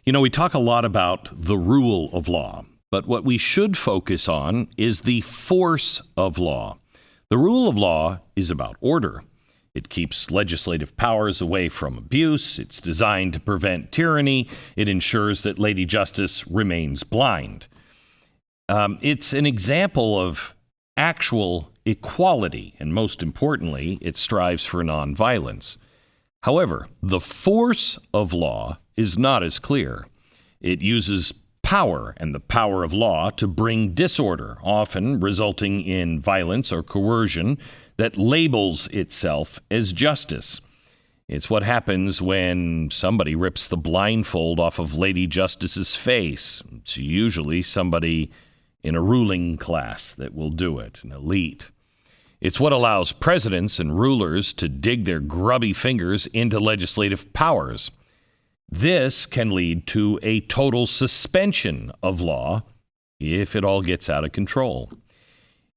You know, we talk a lot about the rule of law, but what we should focus on is the force of law. The rule of law is about order. It keeps legislative powers away from abuse. It's designed to prevent tyranny. It ensures that Lady Justice remains blind. It's an example of actual equality, and most importantly, it strives for nonviolence. However, the force of law is not as clear. It uses power and the power of law to bring disorder, often resulting in violence or coercion that labels itself as justice. It's what happens when somebody rips the blindfold off of Lady Justice's face. It's usually somebody in a ruling class that will do it, an elite. It's what allows presidents and rulers to dig their grubby fingers into legislative powers. This can lead to a total suspension of law if it all gets out of control.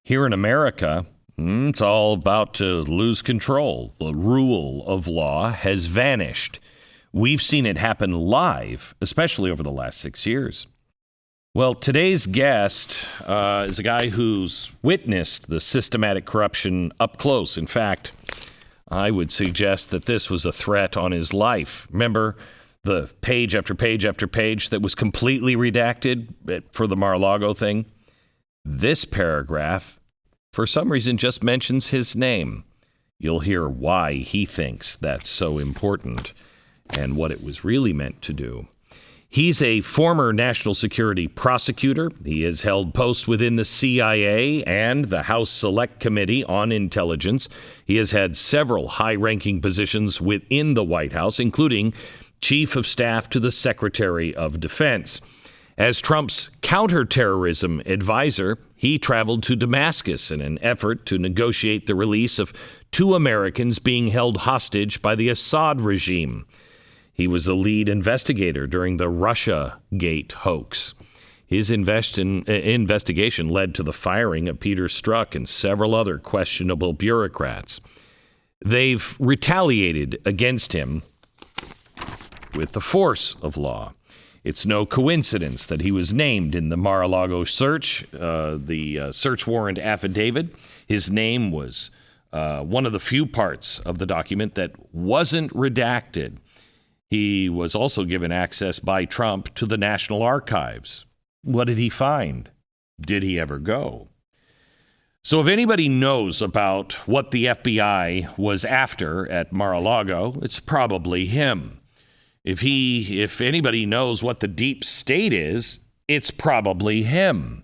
Here in America, it's all about to lose control. The rule of law has vanished. We've seen it happen live, especially over the last 6 years. Well, today's guest is a guy who's witnessed the systematic corruption up close. In fact, I would suggest that this was a threat on his life. Remember the page after page after page that was completely redacted for the Mar-a-Lago thing? This paragraph, for some reason, just mentions his name. You'll hear why he thinks that's so important and what it was really meant to do. He's a former national security prosecutor. He has held posts within the CIA and the House Select Committee on Intelligence. He has had several high-ranking positions within the White House, including Chief of Staff to the Secretary of Defense. As Trump's counter-terrorism advisor, he traveled to Damascus in an effort to negotiate the release of 2 Americans being held hostage by the Assad regime. He was the lead investigator during the Russiagate hoax. His investigation led to the firing of Peter Strzok and several other questionable bureaucrats. They've retaliated against him with the force of law. It's no coincidence that he was named in the Mar-a-Lago search, the search warrant affidavit. His name was one of the few parts of the document that wasn't redacted. He was also given access by Trump to the National Archives. What did he find? Did he ever go? So if anybody knows about what the FBI was after at Mar-a-Lago, it's probably him. If anybody knows what the deep state is, it's probably him.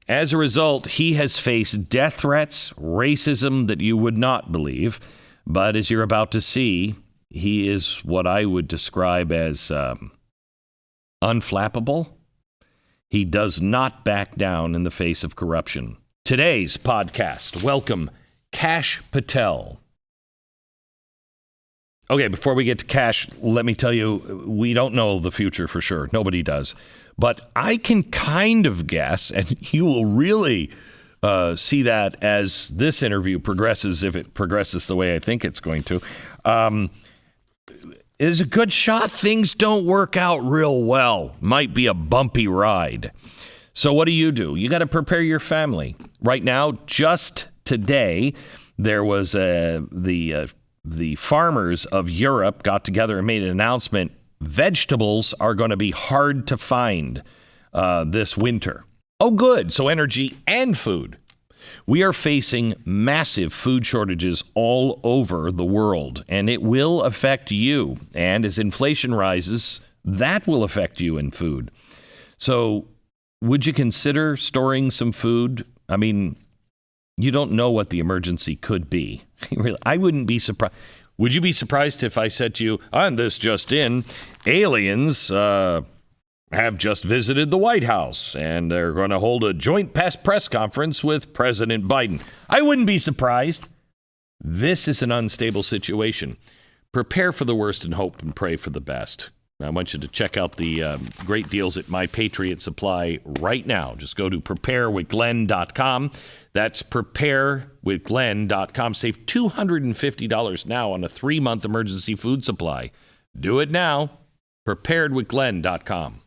As a result, he has faced death threats, racism that you would not believe. But as you're about to see, he is what I would describe as unflappable. He does not back down in the face of corruption. Today's podcast, welcome Kash Patel. Okay, before we get to Kash, let me tell you, we don't know the future for sure. Nobody does. But I can kind of guess, and you will really see that as this interview progresses, if it progresses the way I think it's going to. Is a good shot things don't work out real well. Might be a bumpy ride. So what do? You got to prepare your family. Right now, just today, there was the farmers of Europe got together and made an announcement. Vegetables are going to be hard to find this winter. Oh, good. So energy and food. We are facing massive food shortages all over the world, and it will affect you. And as inflation rises, that will affect you in food. So would you consider storing some food? I mean, you don't know what the emergency could be. I wouldn't be surprised. Would you be surprised if I said to you, on this just in, aliens have just visited the White House, and they're going to hold a joint press conference with President Biden? I wouldn't be surprised. This is an unstable situation. Prepare for the worst and hope and pray for the best. I want you to check out the great deals at My Patriot Supply right now. Just go to preparewithglenn.com. That's preparewithglenn.com. Save $250 now on a 3-month emergency food supply. Do it now. Preparedwithglenn.com.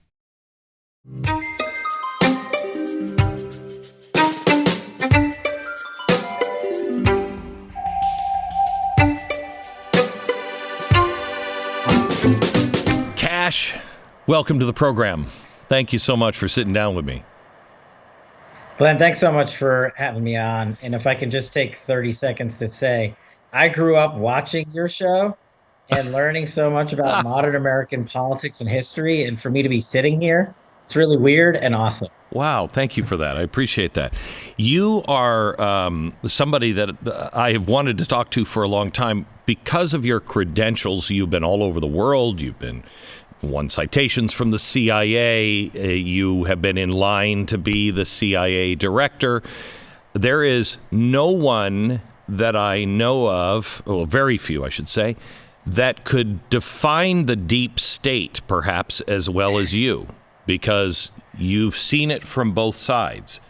Kash, welcome to the program. Thank you so much for sitting down with me. Glenn, thanks so much for having me on. And if I can just take 30 seconds to say, I grew up watching your show and learning so much about modern American politics and history. And for me to be sitting here, it's really weird and awesome. Wow, thank you for that. I appreciate that. You are somebody that I have wanted to talk to for a long time because of your credentials. You've been all over the world. You've been won citations from the CIA. You have been in line to be the CIA director. There is no one that I know of, well, very few, I should say, that could define the deep state perhaps as well as you, because you've seen it from both sides.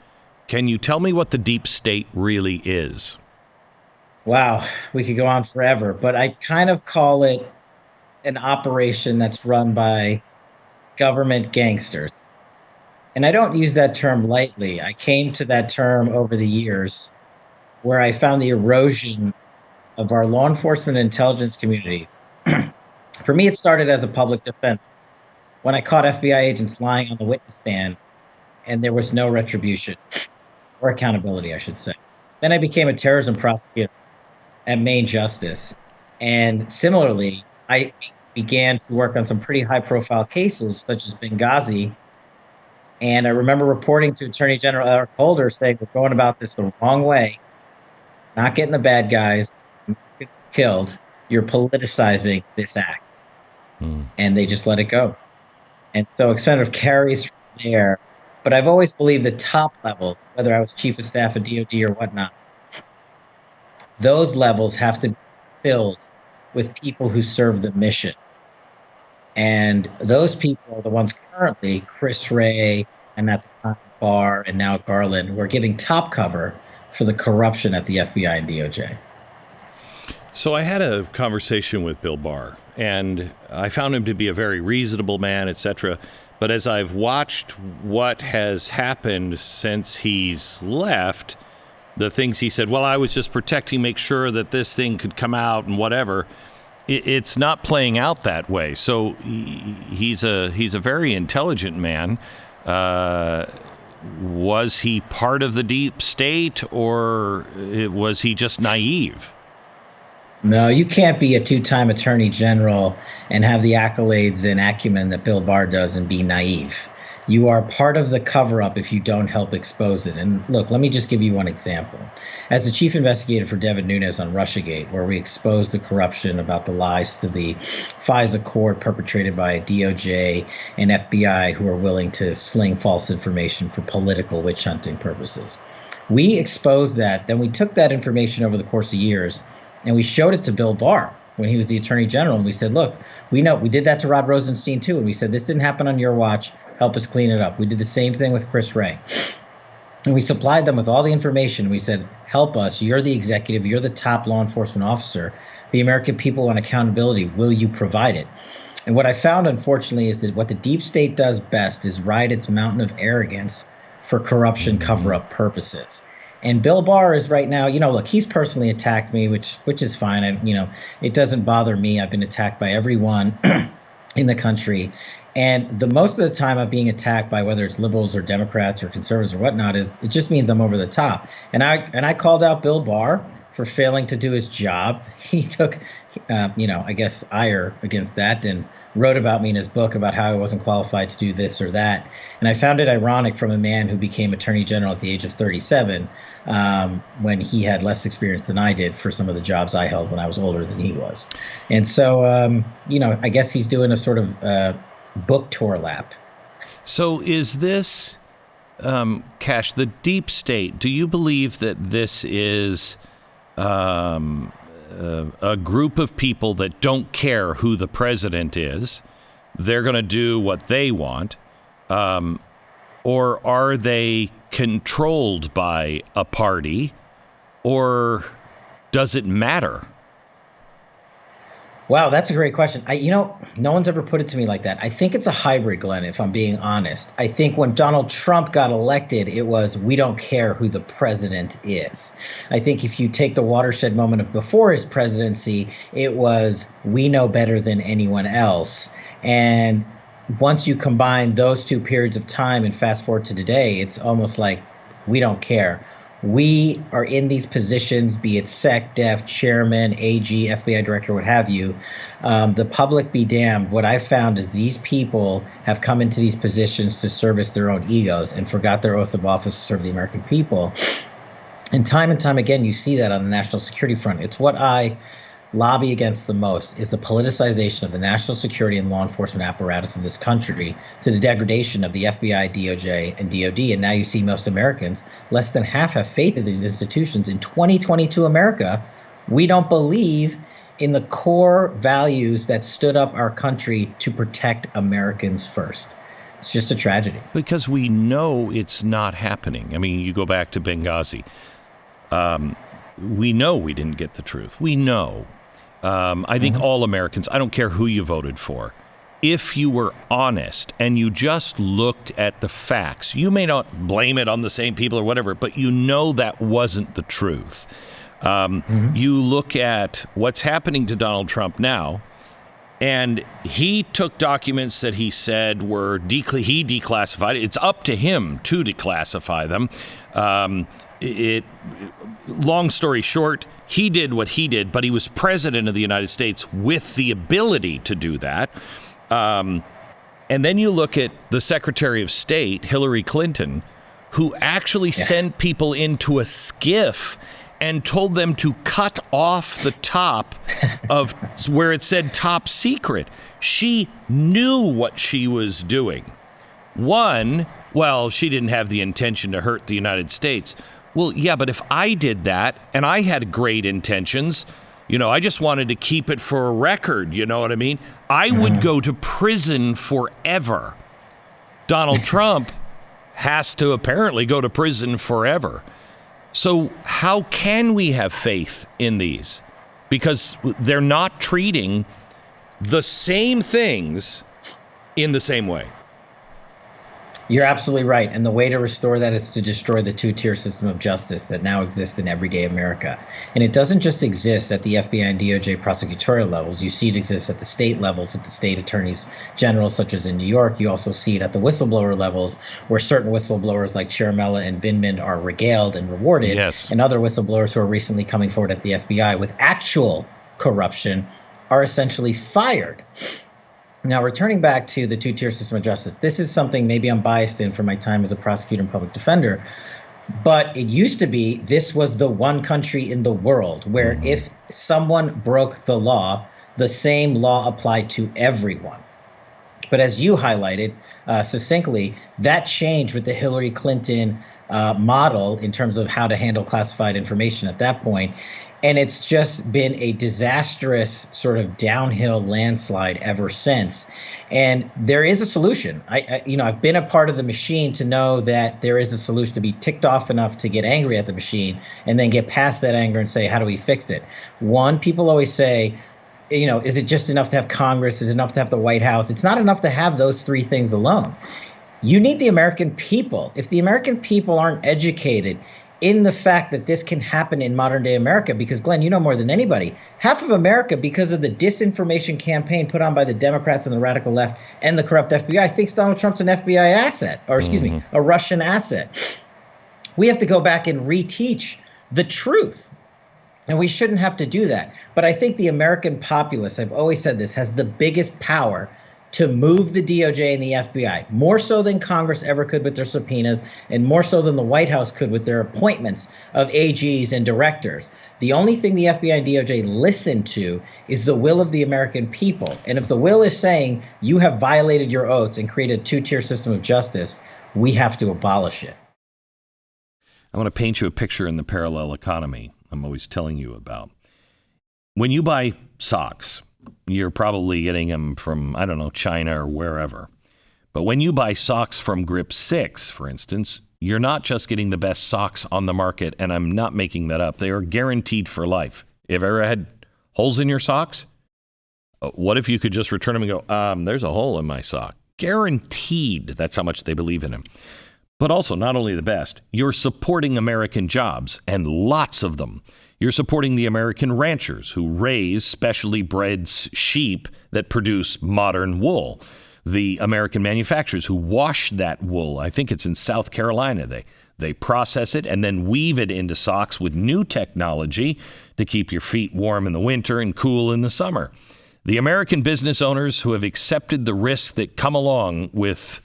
Can you tell me what the deep state really is? Wow, we could go on forever, but I kind of call it an operation that's run by government gangsters. And I don't use that term lightly. I came to that term over the years where I found the erosion of our law enforcement and intelligence communities. For me, it started as a public defender when I caught FBI agents lying on the witness stand and there was no retribution or accountability, I should say. Then I became a terrorism prosecutor at Maine Justice. And similarly, I began to work on some pretty high-profile cases, such as Benghazi. And I remember reporting to Attorney General Eric Holder saying, we're going about this the wrong way, not getting the bad guys killed. You're politicizing this act. And they just let it go. And so it kind of carries from there. But I've always believed the top level, whether I was chief of staff at DOD or whatnot, those levels have to be filled with people who serve the mission. And those people are the ones currently, Chris Wray and at the time Barr and now Garland, who are giving top cover for the corruption at the FBI and DOJ. So I had a conversation with Bill Barr, and I found him to be a very reasonable man, etc. But as I've watched what has happened since he's left, the things he said, well, I was just protecting, make sure that this thing could come out and whatever. It's not playing out that way. So he's a very intelligent man. Was he part of the deep state, or was he just naive? No, you can't be a two-time attorney general and have the accolades and acumen that Bill Barr does and be naive. You are part of the cover-up if you don't help expose it. And look, let me just give you one example. As the chief investigator for Devin Nunes on Russiagate, where we exposed the corruption about the lies to the FISA court perpetrated by DOJ and FBI who are willing to sling false information for political witch hunting purposes. We exposed that. Then we took that information over the course of years and we showed it to Bill Barr when he was the attorney general. And we said, look, we know we did that to Rod Rosenstein too. And we said, this didn't happen on your watch. Help us clean it up. We did the same thing with Chris Wray. And we supplied them with all the information. We said, help us. You're the executive. You're the top law enforcement officer. The American people want accountability. Will you provide it? And what I found, unfortunately, is that what the deep state does best is ride its mountain of arrogance for corruption cover-up purposes. And Bill Barr is right now, look, he's personally attacked me, which is fine. It doesn't bother me. I've been attacked by everyone in the country. And the most of the time I'm being attacked by whether it's liberals or Democrats or conservatives or whatnot it just means I'm over the top. And I called out Bill Barr for failing to do his job. He took, I guess ire against that and wrote about me in his book about how I wasn't qualified to do this or that. And I found it ironic from a man who became attorney general at the age of 37 when he had less experience than I did for some of the jobs I held when I was older than he was. And so, I guess he's doing a sort of book tour lap. So is this, Kash, the deep state, do you believe that this is a group of people that don't care who the president is? They're going to do what they want. Or are they controlled by a party? Or does it matter? Wow, that's a great question. No one's ever put it to me like that. I think it's a hybrid, Glenn, if I'm being honest. I think when Donald Trump got elected, it was, we don't care who the president is. I think if you take the watershed moment of before his presidency, it was, we know better than anyone else. And once you combine those two periods of time and fast forward to today, it's almost like we don't care. We are in these positions, be it SEC, DEF, chairman, AG, FBI director, what have you. The public be damned. What I've found is these people have come into these positions to service their own egos and forgot their oath of office to serve the American people. And time again, you see that on the national security front. It's what I lobby against the most, is the politicization of the national security and law enforcement apparatus of this country to the degradation of the FBI, DOJ, and DOD. And now you see most Americans, less than half have faith in these institutions. In 2022 America, we don't believe in the core values that stood up our country to protect Americans first. It's just a tragedy. Because we know it's not happening. I mean, you go back to Benghazi. We know we didn't get the truth. We know. I think all Americans, I don't care who you voted for, if you were honest and you just looked at the facts, you may not blame it on the same people or whatever, but you know that wasn't the truth. You look at what's happening to Donald Trump now, and he took documents that he said were he declassified. It's up to him to declassify them. Long story short, he did what he did, but he was president of the United States with the ability to do that. And then you look at the Secretary of State, Hillary Clinton, who actually sent people into a skiff and told them to cut off the top of where it said top secret. She knew what she was doing. She didn't have the intention to hurt the United States. Well, yeah, but if I did that and I had great intentions, I just wanted to keep it for a record, you know what I mean? I would go to prison forever. Donald Trump has to apparently go to prison forever. So how can we have faith in these? Because they're not treating the same things in the same way. You're absolutely right. And the way to restore that is to destroy the two-tier system of justice that now exists in everyday America. And it doesn't just exist at the FBI and DOJ prosecutorial levels. You see it exists at the state levels with the state attorneys general, such as in New York. You also see it at the whistleblower levels, where certain whistleblowers like Chiramella and Vindman are regaled and rewarded. Yes. And other whistleblowers who are recently coming forward at the FBI with actual corruption are essentially fired. Now, returning back to the two-tier system of justice, this is something maybe I'm biased in from my time as a prosecutor and public defender, but it used to be this was the one country in the world where if someone broke the law, the same law applied to everyone. But as you highlighted succinctly, that changed with the Hillary Clinton model in terms of how to handle classified information at that point. And it's just been a disastrous sort of downhill landslide ever since. And there is a solution. I've been a part of the machine to know that there is a solution, to be ticked off enough to get angry at the machine and then get past that anger and say, how do we fix it? One, people always say, is it just enough to have Congress? Is it enough to have the White House? It's not enough to have those three things alone. You need the American people. If the American people aren't educated in the fact that this can happen in modern day America, because Glenn, you know more than anybody, half of America, because of the disinformation campaign put on by the Democrats and the radical left and the corrupt FBI, thinks Donald Trump's an FBI asset, or a Russian asset. We have to go back and reteach the truth. And we shouldn't have to do that. But I think the American populace, I've always said this, has the biggest power to move the DOJ and the FBI, more so than Congress ever could with their subpoenas, and more so than the White House could with their appointments of AGs and directors. The only thing the FBI and DOJ listen to is the will of the American people. And if the will is saying you have violated your oaths and created a two-tier system of justice, we have to abolish it. I want to paint you a picture in the parallel economy I'm always telling you about. When you buy socks, you're probably getting them from, China or wherever. But when you buy socks from Grip 6, for instance, you're not just getting the best socks on the market, and I'm not making that up. They are guaranteed for life. Have you ever had holes in your socks? What if you could just return them and go, there's a hole in my sock? Guaranteed. That's how much they believe in him. But also, not only the best, you're supporting American jobs, and lots of them. You're supporting the American ranchers who raise specially bred sheep that produce modern wool. The American manufacturers who wash that wool. I think it's in South Carolina. They process it and then weave it into socks with new technology to keep your feet warm in the winter and cool in the summer. The American business owners who have accepted the risks that come along with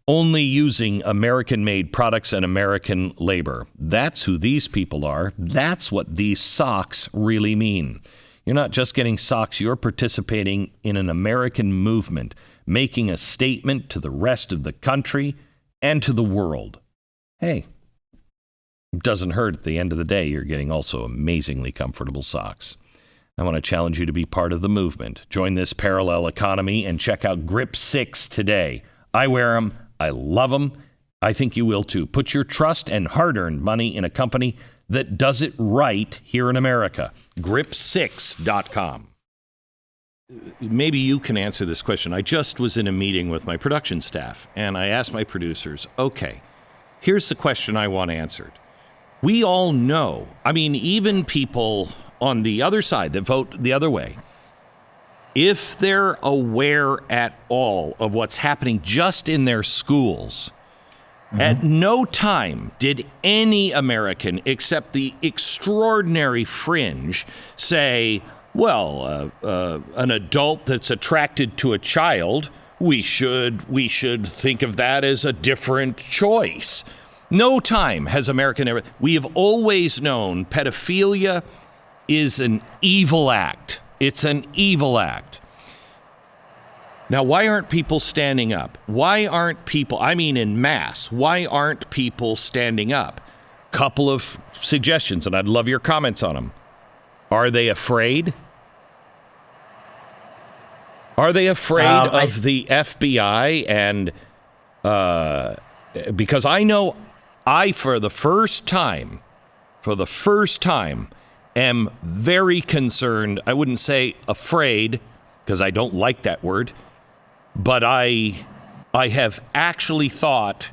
only using American-made products and American labor. That's who these people are. That's what these socks really mean. You're not just getting socks. You're participating in an American movement, making a statement to the rest of the country and to the world. Hey, it doesn't hurt. At the end of the day, you're getting also amazingly comfortable socks. I want to challenge you to be part of the movement. Join this parallel economy and check out Grip 6 today. I wear them. I love them. I think you will too. Put your trust and hard-earned money in a company that does it right here in America. Grip6.com. Maybe you can answer this question. I just was in a meeting with my production staff, and I asked my producers, okay, here's the question I want answered. We all know, I mean, even people on the other side that vote the other way, if they're aware at all of what's happening just in their schools, at no time did any American except the extraordinary fringe say, well, an adult that's attracted to a child, we should think of that as a different choice. No time has American ever. We have always known pedophilia is an evil act. It's an evil act. Now, why aren't people standing up? Why aren't people, I mean in mass, why aren't people standing up? Couple of suggestions, and I'd love your comments on them. Are they afraid? Are they afraid of the FBI? And because I know for the first time, am very concerned. I wouldn't say afraid, because I don't like that word, but I have actually thought,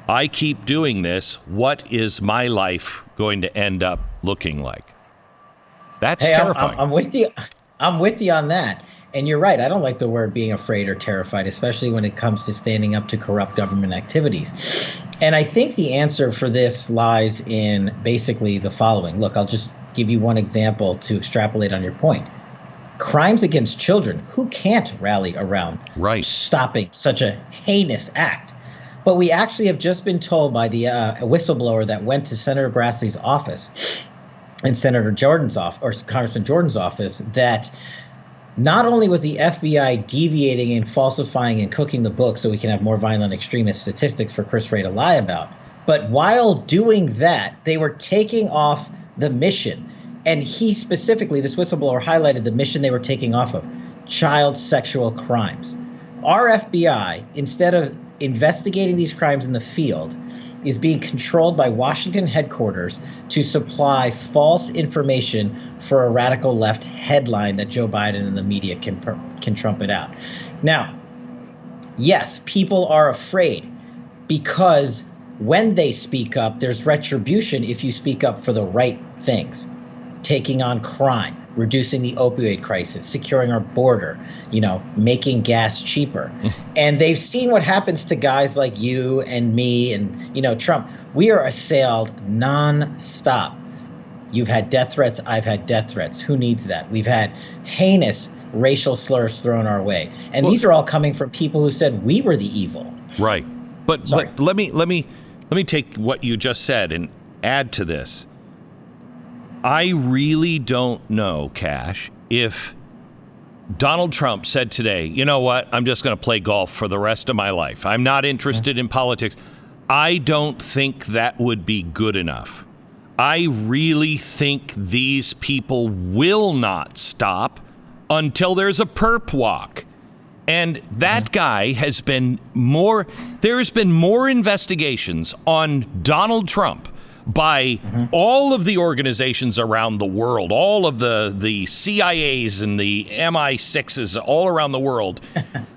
I keep doing this, what is my life going to end up looking like? That's terrifying. I'm with you. I'm with you on that. And you're right. I don't like the word being afraid or terrified, especially when it comes to standing up to corrupt government activities. And I think the answer for this lies in basically the following. Look, I'll just give you one example to extrapolate on your point. Crimes against children. Who can't rally around stopping such a heinous act? But we actually have just been told by the whistleblower that went to Senator Grassley's office and Senator Jordan's office, or Congressman Jordan's office, that not only was the FBI deviating and falsifying and cooking the book so we can have more violent extremist statistics for Chris Wray to lie about, but while doing that, they were taking off the mission. And he specifically, this whistleblower, highlighted the mission they were taking off of: child sexual crimes. Our FBI, instead of investigating these crimes in the field, is being controlled by Washington headquarters to supply false information for a radical left headline that Joe Biden and the media can trumpet out. Now, yes, people are afraid because when they speak up, there's retribution if you speak up for the right things. Taking on crime, reducing the opioid crisis, securing our border, making gas cheaper. And they've seen what happens to guys like you and me and, Trump. We are assailed nonstop. You've had death threats. I've had death threats. Who needs that? We've had heinous racial slurs thrown our way. And these are all coming from people who said we were the evil. Right. But let me take what you just said and add to this. I really don't know, Kash, if Donald Trump said today, you know what, I'm just going to play golf for the rest of my life. I'm not interested in politics. I don't think that would be good enough. I really think these people will not stop until there's a perp walk. And that guy there's been more investigations on Donald Trump by all of the organizations around the world, all of the CIAs and the MI6s all around the world,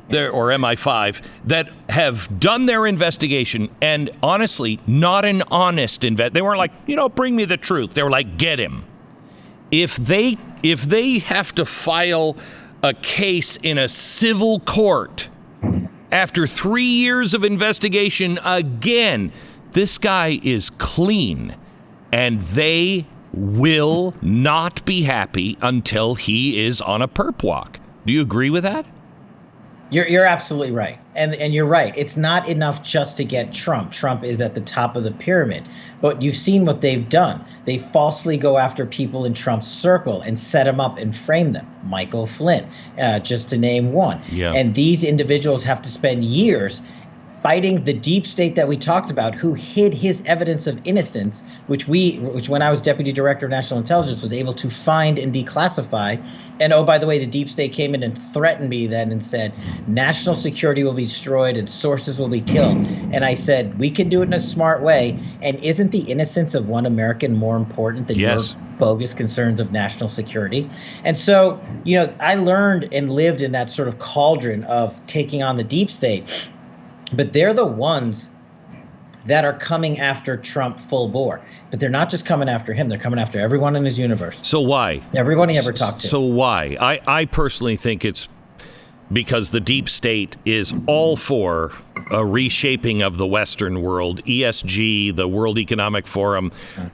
or MI5, that have done their investigation, and honestly, not an honest they weren't like, bring me the truth. They were like, get him. If they have to file a case in a civil court after 3 years of investigation again, this guy is clean, and they will not be happy until he is on a perp walk. Do you agree with that? You're absolutely right. And you're right. It's not enough just to get Trump. Trump is at the top of the pyramid. But you've seen what they've done. They falsely go after people in Trump's circle and set them up and frame them. Michael Flynn, just to name one. Yeah. And these individuals have to spend years fighting the deep state that we talked about, who hid his evidence of innocence, which when I was Deputy Director of National Intelligence was able to find and declassify. And oh, by the way, the deep state came in and threatened me then and said, national security will be destroyed and sources will be killed. And I said, we can do it in a smart way. And isn't the innocence of one American more important than your bogus concerns of national security? And so, I learned and lived in that sort of cauldron of taking on the deep state. But they're the ones that are coming after Trump full bore. But they're not just coming after him. They're coming after everyone in his universe. So why? Everyone he ever talked to. So why? I personally think it's because the deep state is all for a reshaping of the Western world, ESG, the World Economic Forum,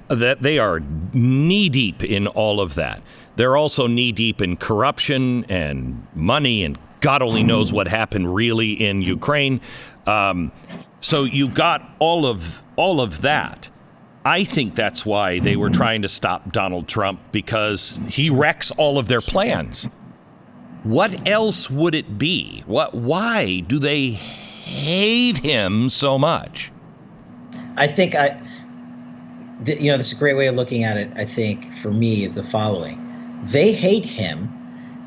that they are knee-deep in all of that. They're also knee-deep in corruption and money, and God only knows what happened really in Ukraine. So you've got all of that. I think that's why they were trying to stop Donald Trump, because he wrecks all of their plans. What else would it be? Why do they hate him so much? I think this is a great way of looking at it. I think for me is the following: they hate him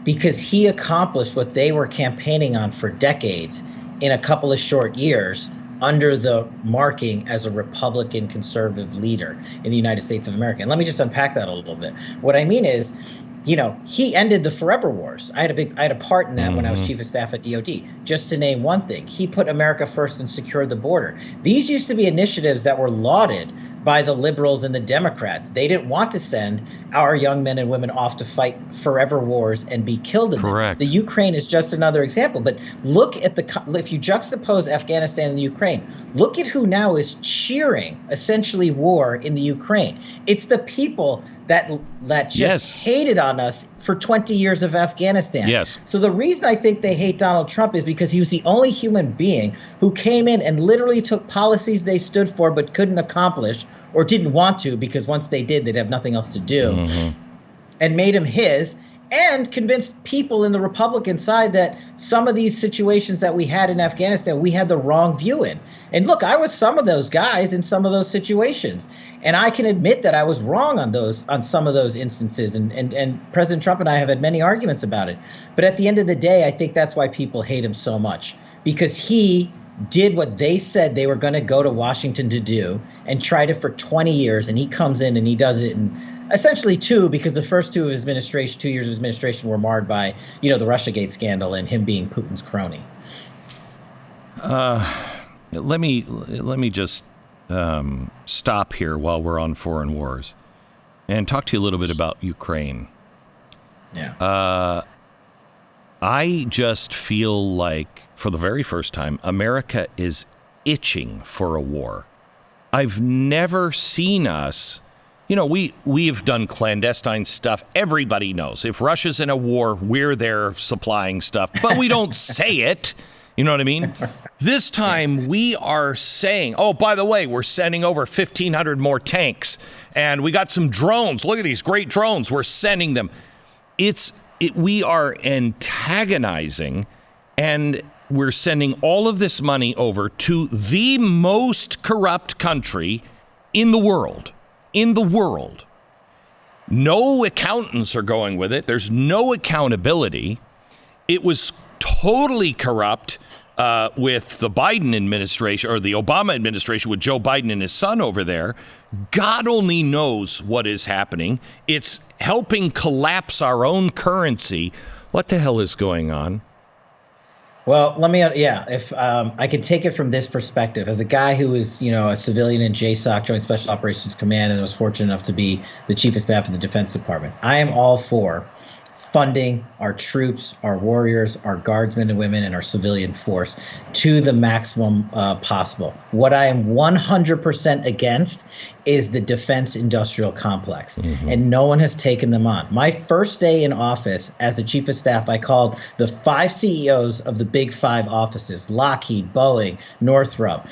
because he accomplished what they were campaigning on for decades in a couple of short years under the marking as a Republican conservative leader in the United States of America. And let me just unpack that a little bit. What I mean is, he ended the forever wars. I had a part in that when I was chief of staff at DOD. Just to name one thing, he put America first and secured the border. These used to be initiatives that were lauded by the liberals and the Democrats. They didn't want to send our young men and women off to fight forever wars and be killed in Correct. them. The Ukraine is just another example. But look at if you juxtapose Afghanistan and the Ukraine, look at who now is cheering essentially war in the Ukraine. It's the people that just hated on us for 20 years of Afghanistan. Yes. So the reason I think they hate Donald Trump is because he was the only human being who came in and literally took policies they stood for but couldn't accomplish or didn't want to, because once they did, they'd have nothing else to do, and made him his, and convinced people in the Republican side that some of these situations that we had in Afghanistan, we had the wrong view in. And look, I was some of those guys in some of those situations. And I can admit that I was wrong on some of those instances. And President Trump and I have had many arguments about it. But at the end of the day, I think that's why people hate him so much, because he did what they said they were going to go to Washington to do and tried it for 20 years. And he comes in and he does it in essentially two, because the first 2 years of his administration were marred by, the Russiagate scandal and him being Putin's crony. Let me just stop here while we're on foreign wars and talk to you a little bit about Ukraine. Yeah. I just feel like, for the very first time, America is itching for a war. I've never seen us, we've done clandestine stuff. Everybody knows if Russia's in a war, we're there supplying stuff, but we don't say it. You know what I mean? This time we are saying, oh, by the way, we're sending over 1,500 more tanks, and we got some drones. Look at these great drones. We're sending them. We are antagonizing, and we're sending all of this money over to the most corrupt country in the world. No accountants are going with it. There's no accountability. It was totally corrupt with the Biden administration or the Obama administration with Joe Biden and his son over there. God only knows what is happening. It's helping collapse our own currency. What the hell is going on? Well, if I could take it from this perspective, as a guy who was, a civilian in JSOC, Joint Special Operations Command, and was fortunate enough to be the chief of staff of the Defense Department, I am all for funding our troops, our warriors, our guardsmen and women, and our civilian force to the maximum possible. What I am 100% against is the defense industrial complex, and no one has taken them on. My first day in office as the chief of staff, I called the 5 CEOs of the big 5 offices, Lockheed, Boeing, Northrop,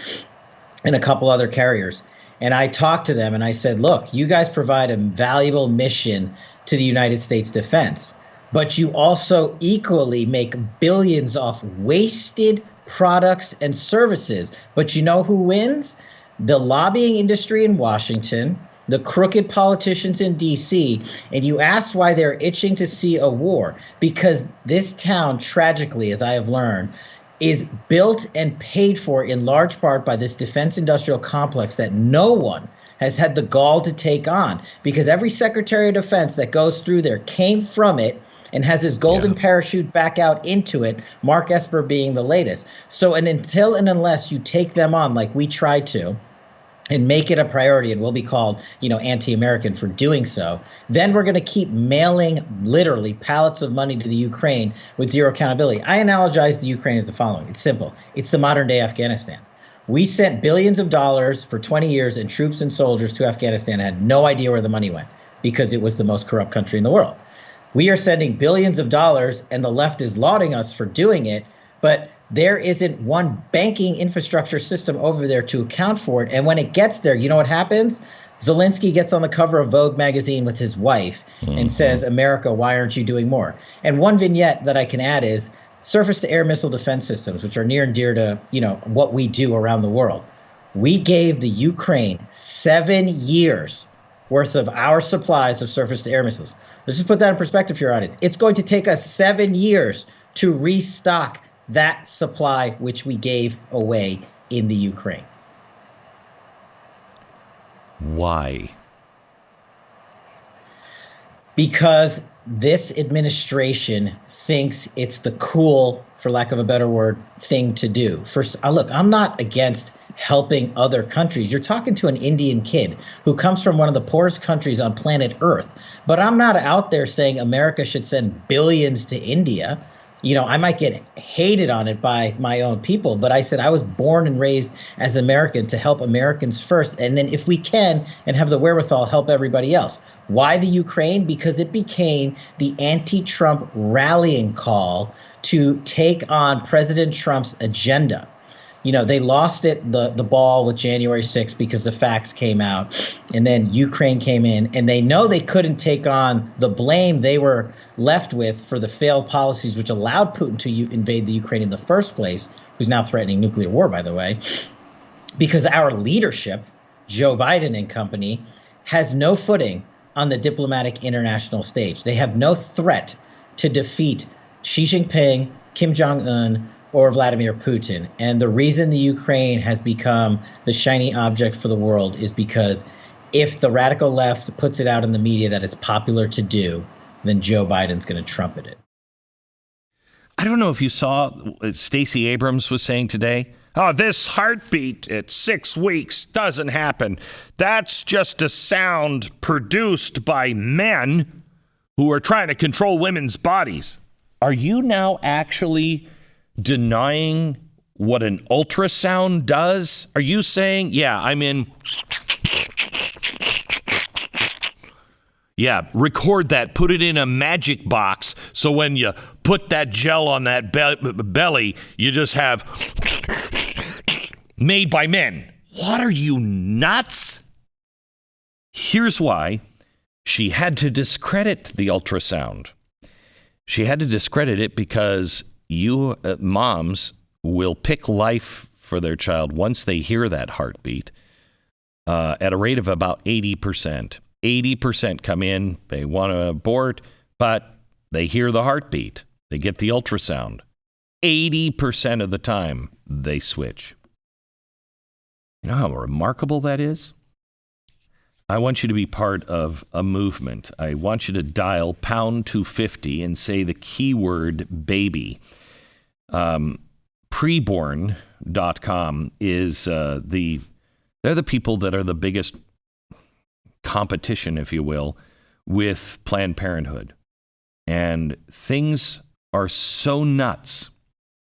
and a couple other carriers. And I talked to them and I said, look, you guys provide a valuable mission to the United States defense, but you also equally make billions off wasted products and services. But you know who wins? The lobbying industry in Washington, the crooked politicians in D.C., and you ask why they're itching to see a war. Because this town, tragically, as I have learned, is built and paid for in large part by this defense industrial complex that no one has had the gall to take on. Because every Secretary of Defense that goes through there came from it and has his golden parachute back out into it, Mark Esper being the latest. So until and unless you take them on like we try to, and make it a priority, and we'll be called, anti-American for doing so, then we're going to keep mailing literally pallets of money to the Ukraine with zero accountability. I analogize the Ukraine as the following. It's simple. It's the modern day Afghanistan. We sent billions of dollars for 20 years in troops and soldiers to Afghanistan and had no idea where the money went because it was the most corrupt country in the world. We are sending billions of dollars and the left is lauding us for doing it, but there isn't one banking infrastructure system over there to account for it. And when it gets there, you know what happens? Zelensky gets on the cover of Vogue magazine with his wife and says, America, why aren't you doing more? And one vignette that I can add is surface-to-air missile defense systems, which are near and dear to, what we do around the world. We gave the Ukraine 7 years worth of our supplies of surface-to-air missiles. Let's just put that in perspective for your audience. It's going to take us 7 years to restock that supply which we gave away in the Ukraine. Why? Because this administration thinks it's the cool, for lack of a better word, thing to do. First, look, I'm not against helping other countries. You're talking to an Indian kid who comes from one of the poorest countries on planet Earth. But I'm not out there saying America should send billions to India. I might get hated on it by my own people, but I said I was born and raised as American to help Americans first. And then if we can and have the wherewithal, help everybody else. Why the Ukraine? Because it became the anti-Trump rallying call to take on President Trump's agenda. They lost the ball with January 6th because the facts came out, and then Ukraine came in, and they know they couldn't take on the blame they were left with for the failed policies which allowed Putin to invade the Ukraine in the first place, who's now threatening nuclear war, by the way, because our leadership, Joe Biden and company, has no footing on the diplomatic international stage. They have no threat to defeat Xi Jinping, Kim Jong-un, or Vladimir Putin. And the reason the Ukraine has become the shiny object for the world is because if the radical left puts it out in the media that it's popular to do, then Joe Biden's going to trumpet it. I don't know if you saw Stacey Abrams was saying today, this heartbeat at 6 weeks doesn't happen. That's just a sound produced by men who are trying to control women's bodies. Are you now actually denying what an ultrasound does? Are you saying, record that, put it in a magic box, so when you put that gel on that belly, you just have made by men? What, are you nuts? Here's why she had to discredit the ultrasound. She had to discredit it because you moms will pick life for their child once they hear that heartbeat at a rate of about 80%. 80% come in, they want to abort, but they hear the heartbeat. They get the ultrasound. 80% of the time, they switch. You know how remarkable that is? I want you to be part of a movement. I want you to dial pound 250 and say the keyword baby. Preborn.com is they're the people that are the biggest competition, if you will, with Planned Parenthood. And things are so nuts,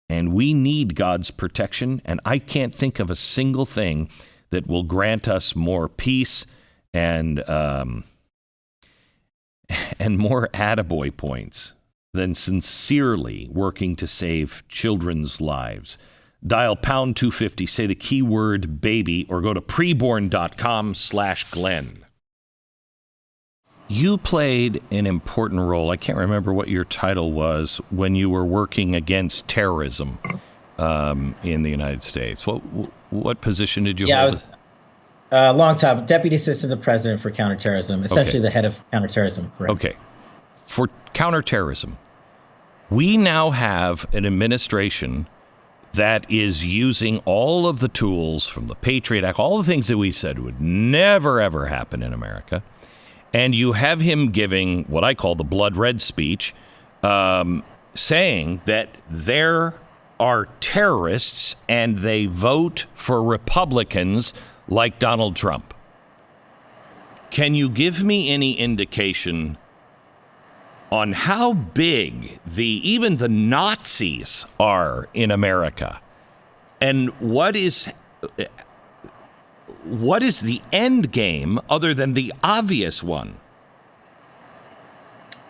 and we need God's protection. And I can't think of a single thing that will grant us more peace and more attaboy points than sincerely working to save children's lives. Dial pound 250, say the keyword baby, or go to preborn.com/Glenn. You played an important role. I can't remember what your title was when you were working against terrorism in the United States. What position did you hold? I was a long time deputy assistant to the president for counterterrorism, essentially the head of counterterrorism. Correct. Okay. For counterterrorism, we now have an administration that is using all of the tools from the Patriot Act, all the things that we said would never, ever happen in America. And you have him giving what I call the blood red speech, saying that there are terrorists and they vote for Republicans like Donald Trump. Can you give me any indication on how big even the Nazis are in America? And what is the end game other than the obvious one?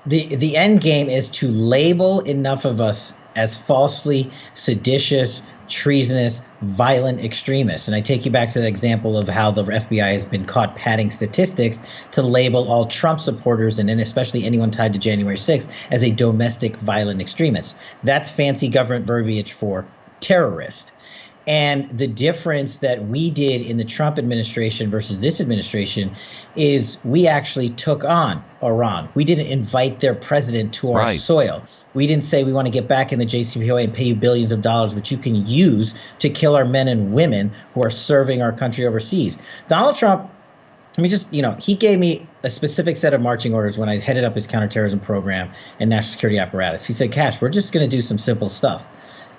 The end game is to label enough of us as falsely seditious, treasonous, violent extremists. And I take you back to the example of how the FBI has been caught padding statistics to label all Trump supporters, and then especially anyone tied to January 6th, as a domestic violent extremist. That's fancy government verbiage for terrorist. And the difference that we did in the Trump administration versus this administration is we actually took on Iran. We didn't invite their president to our soil. We didn't say we want to get back in the JCPOA and pay you billions of dollars, which you can use to kill our men and women who are serving our country overseas. Donald Trump, he gave me a specific set of marching orders when I headed up his counterterrorism program and national security apparatus. He said, Kash, we're just going to do some simple stuff.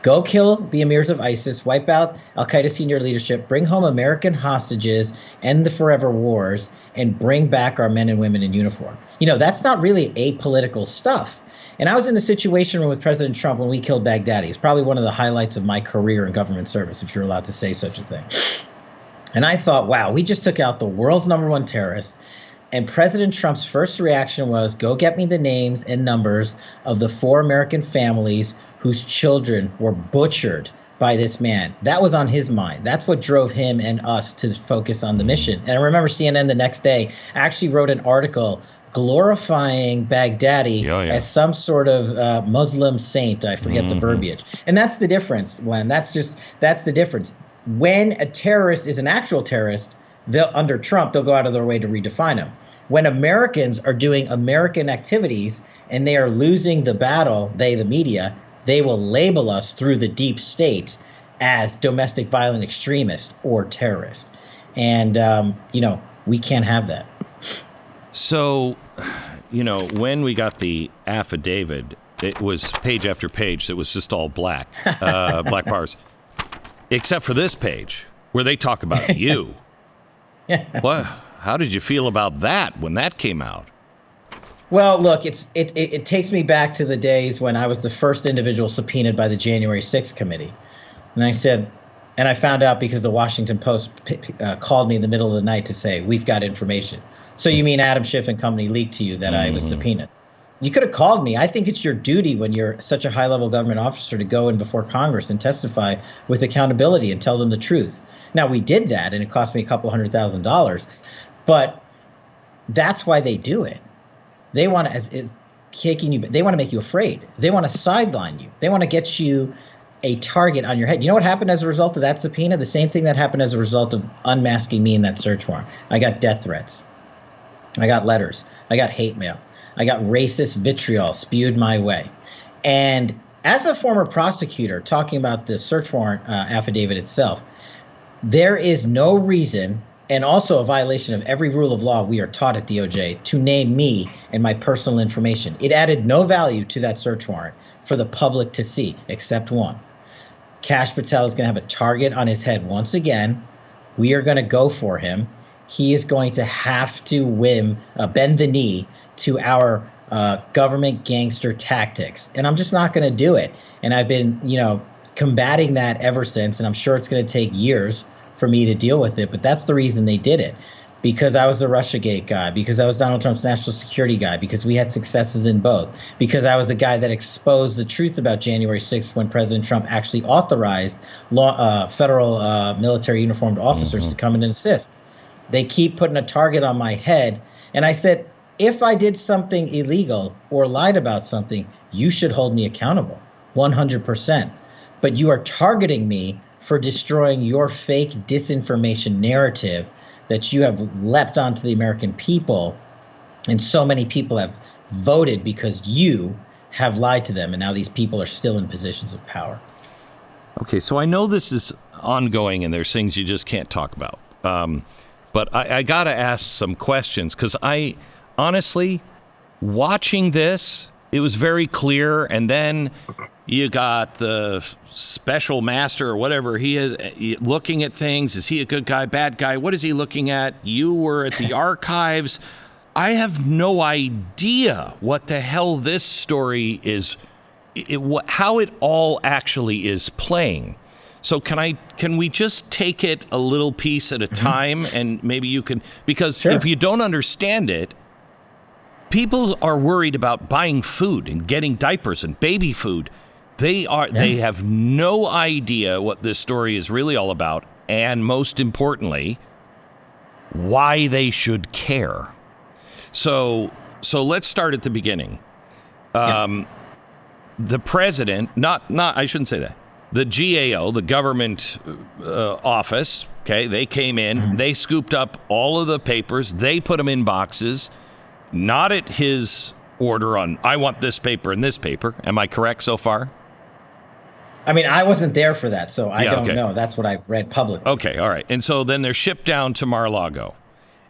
Go kill the emirs of ISIS, wipe out al-Qaeda senior leadership, bring home American hostages, end the forever wars, and bring back our men and women in uniform. That's not really apolitical stuff. And I was in the situation room with President Trump when we killed Baghdadi. It's probably one of the highlights of my career in government service, if you're allowed to say such a thing. And I thought, wow, we just took out the world's #1 terrorist. And President Trump's first reaction was, go get me the names and numbers of the 4 American families whose children were butchered by this man. That was on his mind. That's what drove him and us to focus on the mission. And I remember CNN the next day actually wrote an article glorifying Baghdadi as some sort of Muslim saint. I forget the verbiage. And that's the difference, Glenn. That's the difference. When a terrorist is an actual terrorist, under Trump, they'll go out of their way to redefine him. When Americans are doing American activities and they are losing the battle, the media, they will label us through the deep state as domestic violent extremist or terrorist. And, we can't have that. So, when we got the affidavit, it was page after page. It was just all black, black bars, except for this page where they talk about you. What? How did you feel about that when that came out? Well, look, it takes me back to the days when I was the first individual subpoenaed by the January 6th committee. And I found out because the Washington Post called me in the middle of the night to say, we've got information. So you mean Adam Schiff and company leaked to you that I was subpoenaed? You could have called me. I think it's your duty when you're such a high-level government officer to go in before Congress and testify with accountability and tell them the truth. Now, we did that, and it cost me a couple $100,000, but that's why they do it. They want to they want to make you afraid. They want to sideline you. They want to get you a target on your head. You know what happened as a result of that subpoena? The same thing that happened as a result of unmasking me in that search warrant. I got death threats. I got letters. I got hate mail. I got racist vitriol spewed my way. And as a former prosecutor, talking about the search warrant affidavit itself, there is no reason, and also a violation of every rule of law we are taught at DOJ, to name me and my personal information. It added no value to that search warrant for the public to see, except one. Kash Patel is going to have a target on his head once again. We are going to go for him. He is going to have to bend the knee to our government gangster tactics. And I'm just not going to do it. And I've been, combating that ever since. And I'm sure it's going to take years for me to deal with it. But that's the reason they did it. Because I was the Russiagate guy, because I was Donald Trump's national security guy, because we had successes in both, because I was the guy that exposed the truth about January 6th when President Trump actually authorized federal military uniformed officers to come in and assist. They keep putting a target on my head. And I said, if I did something illegal or lied about something, you should hold me accountable, 100%. But you are targeting me for destroying your fake disinformation narrative that you have leapt onto the American people, and so many people have voted because you have lied to them, and now these people are still in positions of power. Okay, so I know this is ongoing, and there's things you just can't talk about. But I got to ask some questions, because I honestly, watching this, it was very clear, and then you got the special master or whatever he is looking at things. Is he a good guy, bad guy? What is he looking at? You were at the archives. I have no idea what the hell this story is, how it all actually is playing. So can we just take it a little piece at a time, and maybe you can, because if you don't understand it, people are worried about buying food and getting diapers and baby food. They have no idea what this story is really all about, and most importantly, why they should care. So let's start at the beginning. The president, I shouldn't say that. The GAO, the government office, okay, they came in, they scooped up all of the papers, they put them in boxes, not at his order on, I want this paper and this paper. Am I correct so far? I mean, I wasn't there for that, so I don't know. That's what I read publicly. Okay, all right. And so then they're shipped down to Mar-a-Lago.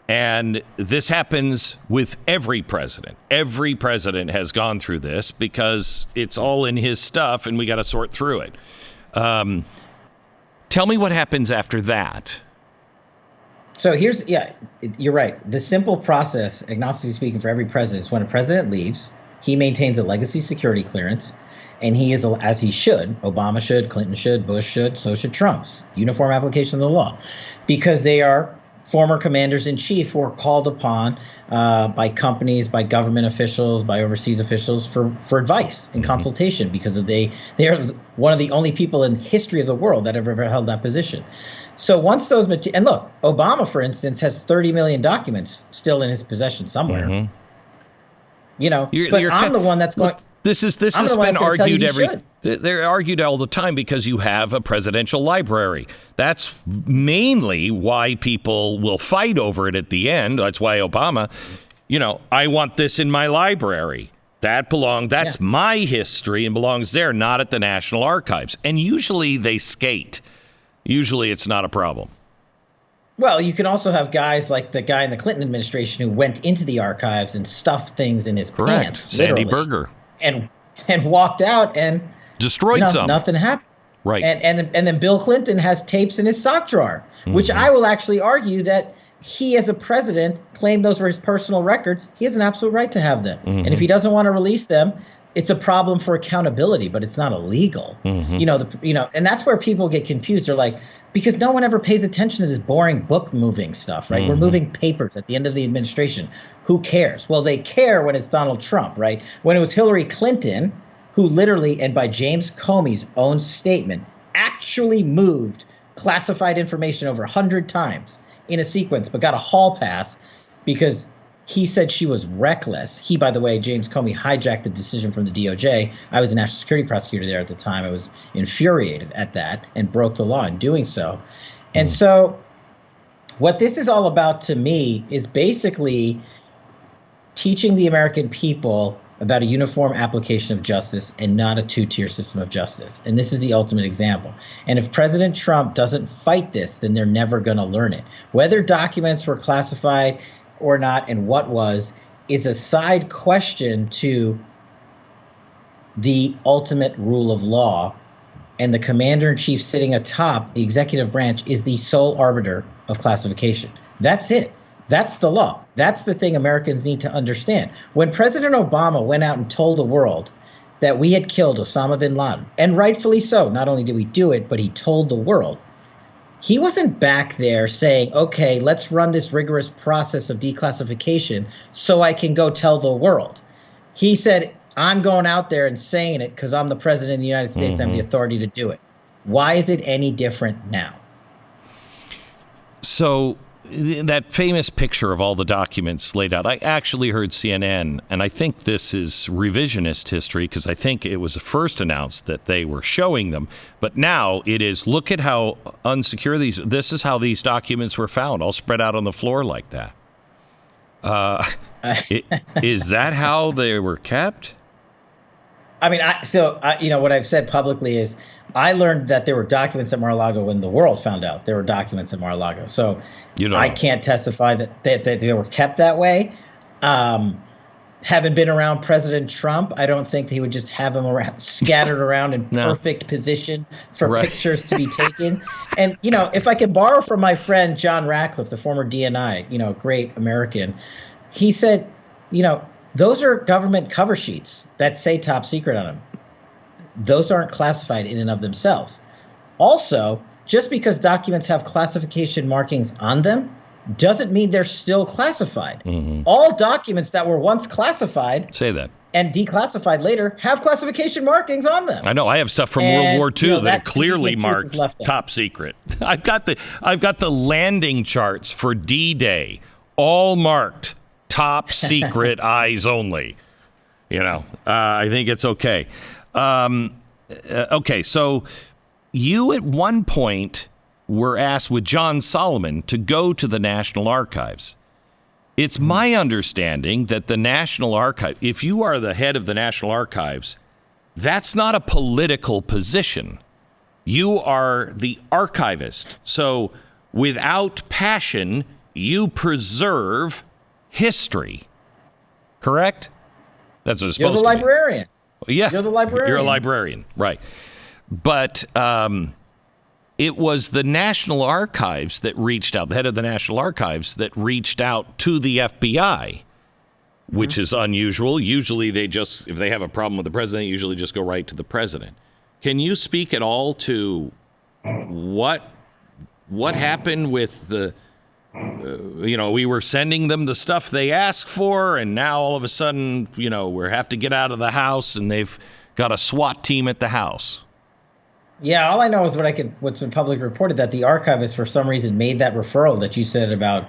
And this happens with every president. Every president has gone through this because it's all in his stuff and we got to sort through it. Tell me what happens after that. So you're right. The simple process, agnostically speaking, for every president is when a president leaves, he maintains a legacy security clearance. And he is, as he should, Obama should, Clinton should, Bush should, so should Trump's uniform application of the law, because they are former commanders in chief who are called upon by companies, by government officials, by overseas officials for advice and consultation, because they are one of the only people in history of the world that have ever held that position. So once those and look, Obama, for instance, has 30 million documents still in his possession somewhere. I'm the one that's going. This has been argued they're argued all the time because you have a presidential library. That's mainly why people will fight over it at the end. That's why Obama, I want this in my library. That's my history and belongs there, not at the National Archives. And usually they skate. Usually it's not a problem. Well, you can also have guys like the guy in the Clinton administration who went into the archives and stuffed things in his pants. Sandy Berger. And walked out and destroyed some. Nothing happened. Right. And then Bill Clinton has tapes in his sock drawer, which I will actually argue that he, as a president, claimed those were his personal records. He has an absolute right to have them. And if he doesn't want to release them, it's a problem for accountability, but it's not illegal. And that's where people get confused. They're like, because no one ever pays attention to this boring book moving stuff, right? We're moving papers at the end of the administration. Who cares? Well, they care when it's Donald Trump, right? When it was Hillary Clinton, who literally, and by James Comey's own statement, actually moved classified information over 100 times in a sequence, but got a hall pass because he said she was reckless. He, by the way, James Comey, hijacked the decision from the DOJ. I was a national security prosecutor there at the time. I was infuriated at that and broke the law in doing so. And so what this is all about to me is basically teaching the American people about a uniform application of justice and not a two-tier system of justice. And this is the ultimate example. And if President Trump doesn't fight this, then they're never going to learn it. Whether documents were classified or not and what was is a side question to the ultimate rule of law. And the commander-in-chief sitting atop the executive branch is the sole arbiter of classification. That's it. That's the law. That's the thing Americans need to understand. When President Obama went out and told the world that we had killed Osama bin Laden, and rightfully so, not only did we do it, but he told the world, he wasn't back there saying, okay, let's run this rigorous process of declassification so I can go tell the world. He said, I'm going out there and saying it because I'm the president of the United States. I have the authority to do it. Why is it any different now? So that famous picture of all the documents laid out, I actually heard CNN, and I think this is revisionist history because I think it was first announced that they were showing them. But now it is, look at how unsecure this is how these documents were found, all spread out on the floor like that. Is that how they were kept? I mean, what I've said publicly is I learned that there were documents at Mar-a-Lago when the world found out there were documents at Mar-a-Lago. So I can't testify that they were kept that way. Having been around President Trump, I don't think he would just have them scattered around in perfect position for pictures to be taken. And, if I could borrow from my friend John Ratcliffe, the former DNI, great American, he said, those are government cover sheets that say top secret on them. Those aren't classified in and of themselves. Also, just because documents have classification markings on them doesn't mean they're still classified. All documents that were once classified say that and declassified later have classification markings on them. I know. I have stuff from World War II that are clearly marked top secret. I've got the landing charts for D-Day, all marked top secret, eyes only. I think it's okay. Okay, so you at one point were asked with John Solomon to go to the National Archives. It's my understanding that the National Archive, if you are the head of the National Archives, that's not a political position. You are the archivist. So without passion, you preserve history. Correct? That's what it's supposed to be. You're the librarian. Yeah. You're the librarian. You're a librarian, right. But it was the National Archives that reached out, the head of the National Archives that reached out to the FBI, which is unusual. Usually if they have a problem with the president, usually just go right to the president. Can you speak at all to what happened with the, we were sending them the stuff they asked for, and now all of a sudden, we have to get out of the house, and they've got a SWAT team at the house. Yeah, all I know is what's been publicly reported, that the archivist for some reason made that referral that you said about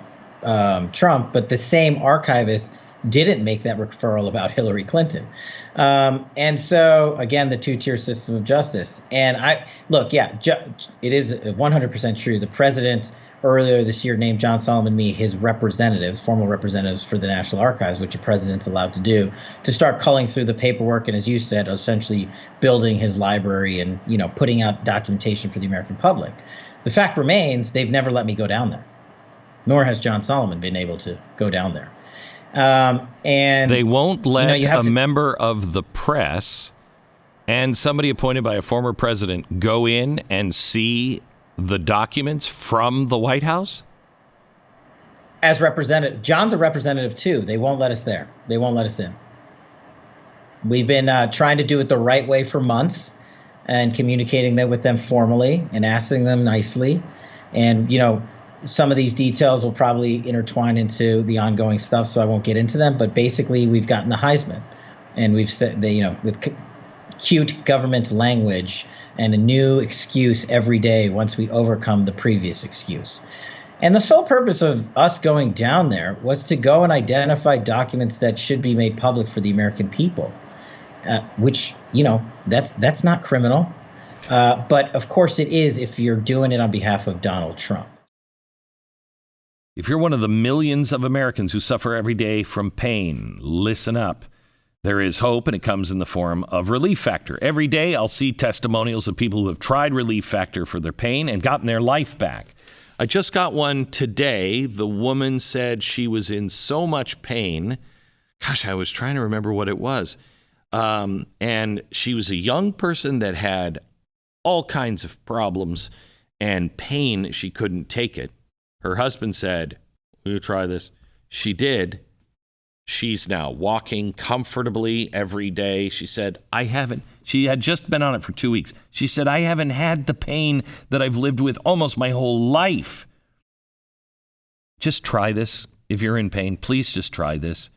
Trump, but the same archivist didn't make that referral about Hillary Clinton. And so, again, the two-tier system of justice. And it is 100% true. The president earlier this year named John Solomon his representatives, formal representatives for the National Archives, which a president's allowed to do, to start culling through the paperwork and, as you said, essentially building his library and, putting out documentation for the American public. The fact remains, they've never let me go down there, nor has John Solomon been able to go down there. And they won't let a member of the press and somebody appointed by a former president go in and see the documents from the White House? As representative, John's a representative too. They won't let us there. They won't let us in. We've been trying to do it the right way for months and communicating that with them formally and asking them nicely. And, some of these details will probably intertwine into the ongoing stuff, so I won't get into them. But basically, we've gotten the Heisman, and we've said, with cute government language and a new excuse every day once we overcome the previous excuse. And the sole purpose of us going down there was to go and identify documents that should be made public for the American people, which, that's not criminal. But of course it is if you're doing it on behalf of Donald Trump. If you're one of the millions of Americans who suffer every day from pain, listen up. There is hope, and it comes in the form of Relief Factor. Every day, I'll see testimonials of people who have tried Relief Factor for their pain and gotten their life back. I just got one today. The woman said she was in so much pain. Gosh, I was trying to remember what it was. And she was a young person that had all kinds of problems and pain. She couldn't take it. Her husband said, "Will you try this?" She did. She's now walking comfortably every day. She said, she had just been on it for 2 weeks. She said, "I haven't had the pain that I've lived with almost my whole life." Just try this. If you're in pain, please just try this.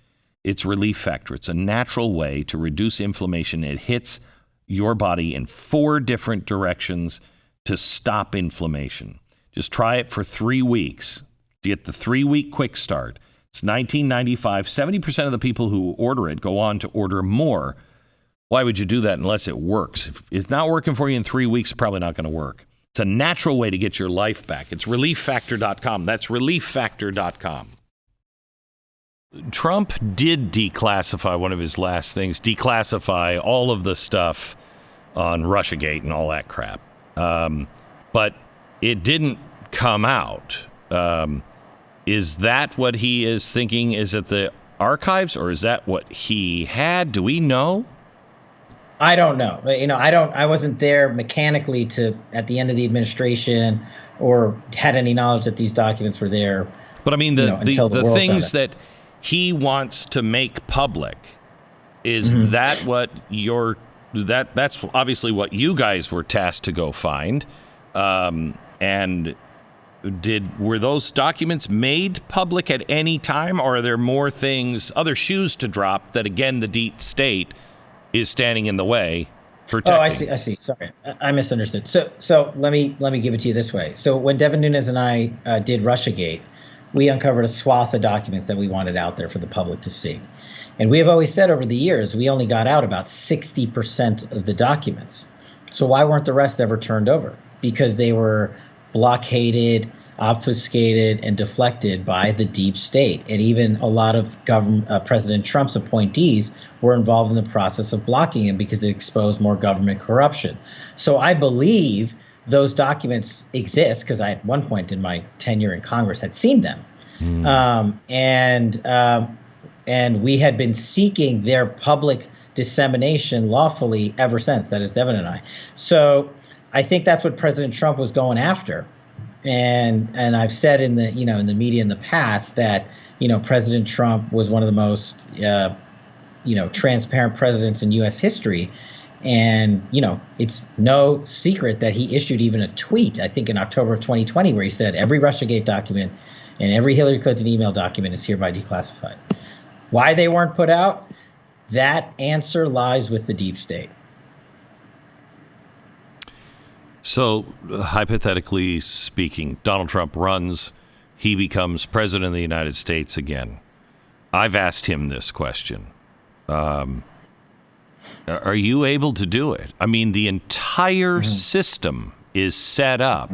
It's Relief Factor. It's a natural way to reduce inflammation. It hits your body in 4 different directions to stop inflammation. Just try it for 3 weeks. Get the 3-week quick start. It's $19.95. 70% of the people who order it go on to order more. Why would you do that unless it works? If it's not working for you in 3 weeks, it's probably not going to work. It's a natural way to get your life back. It's relieffactor.com. That's relieffactor.com. Trump did declassify one of his last things, declassify all of the stuff on Russiagate and all that crap. But it didn't come out. Is that what he is thinking is at the archives, or is that what he had? Do we know? I don't know. I wasn't there mechanically at the end of the administration or had any knowledge that these documents were there. But I mean, the things that he wants to make public, is that what that's obviously what you guys were tasked to go find. And were those documents made public at any time, or are there more things, other shoes to drop that, again, the deep state is standing in the way, protecting? Oh, I see. Sorry, I misunderstood. So let me give it to you this way. So when Devin Nunes and I did Russiagate, we uncovered a swath of documents that we wanted out there for the public to see. And we have always said over the years, we only got out about 60% of the documents. So why weren't the rest ever turned over? Because they were blockaded, obfuscated, and deflected by the deep state. And even a lot of President Trump's appointees were involved in the process of blocking him because it exposed more government corruption. So I believe those documents exist because I, at one point in my tenure in Congress, had seen them. And we had been seeking their public dissemination lawfully ever since. That is Devin and I. So I think that's what President Trump was going after. And I've said in the media in the past that, President Trump was one of the most, transparent presidents in U.S. history. And, it's no secret that he issued even a tweet, I think in October of 2020, where he said every Russiagate document and every Hillary Clinton email document is hereby declassified. Why they weren't put out? That answer lies with the deep state. So, hypothetically speaking, Donald Trump runs, he becomes president of the United States again. I've asked him this question. Are you able to do it? I mean, the entire system is set up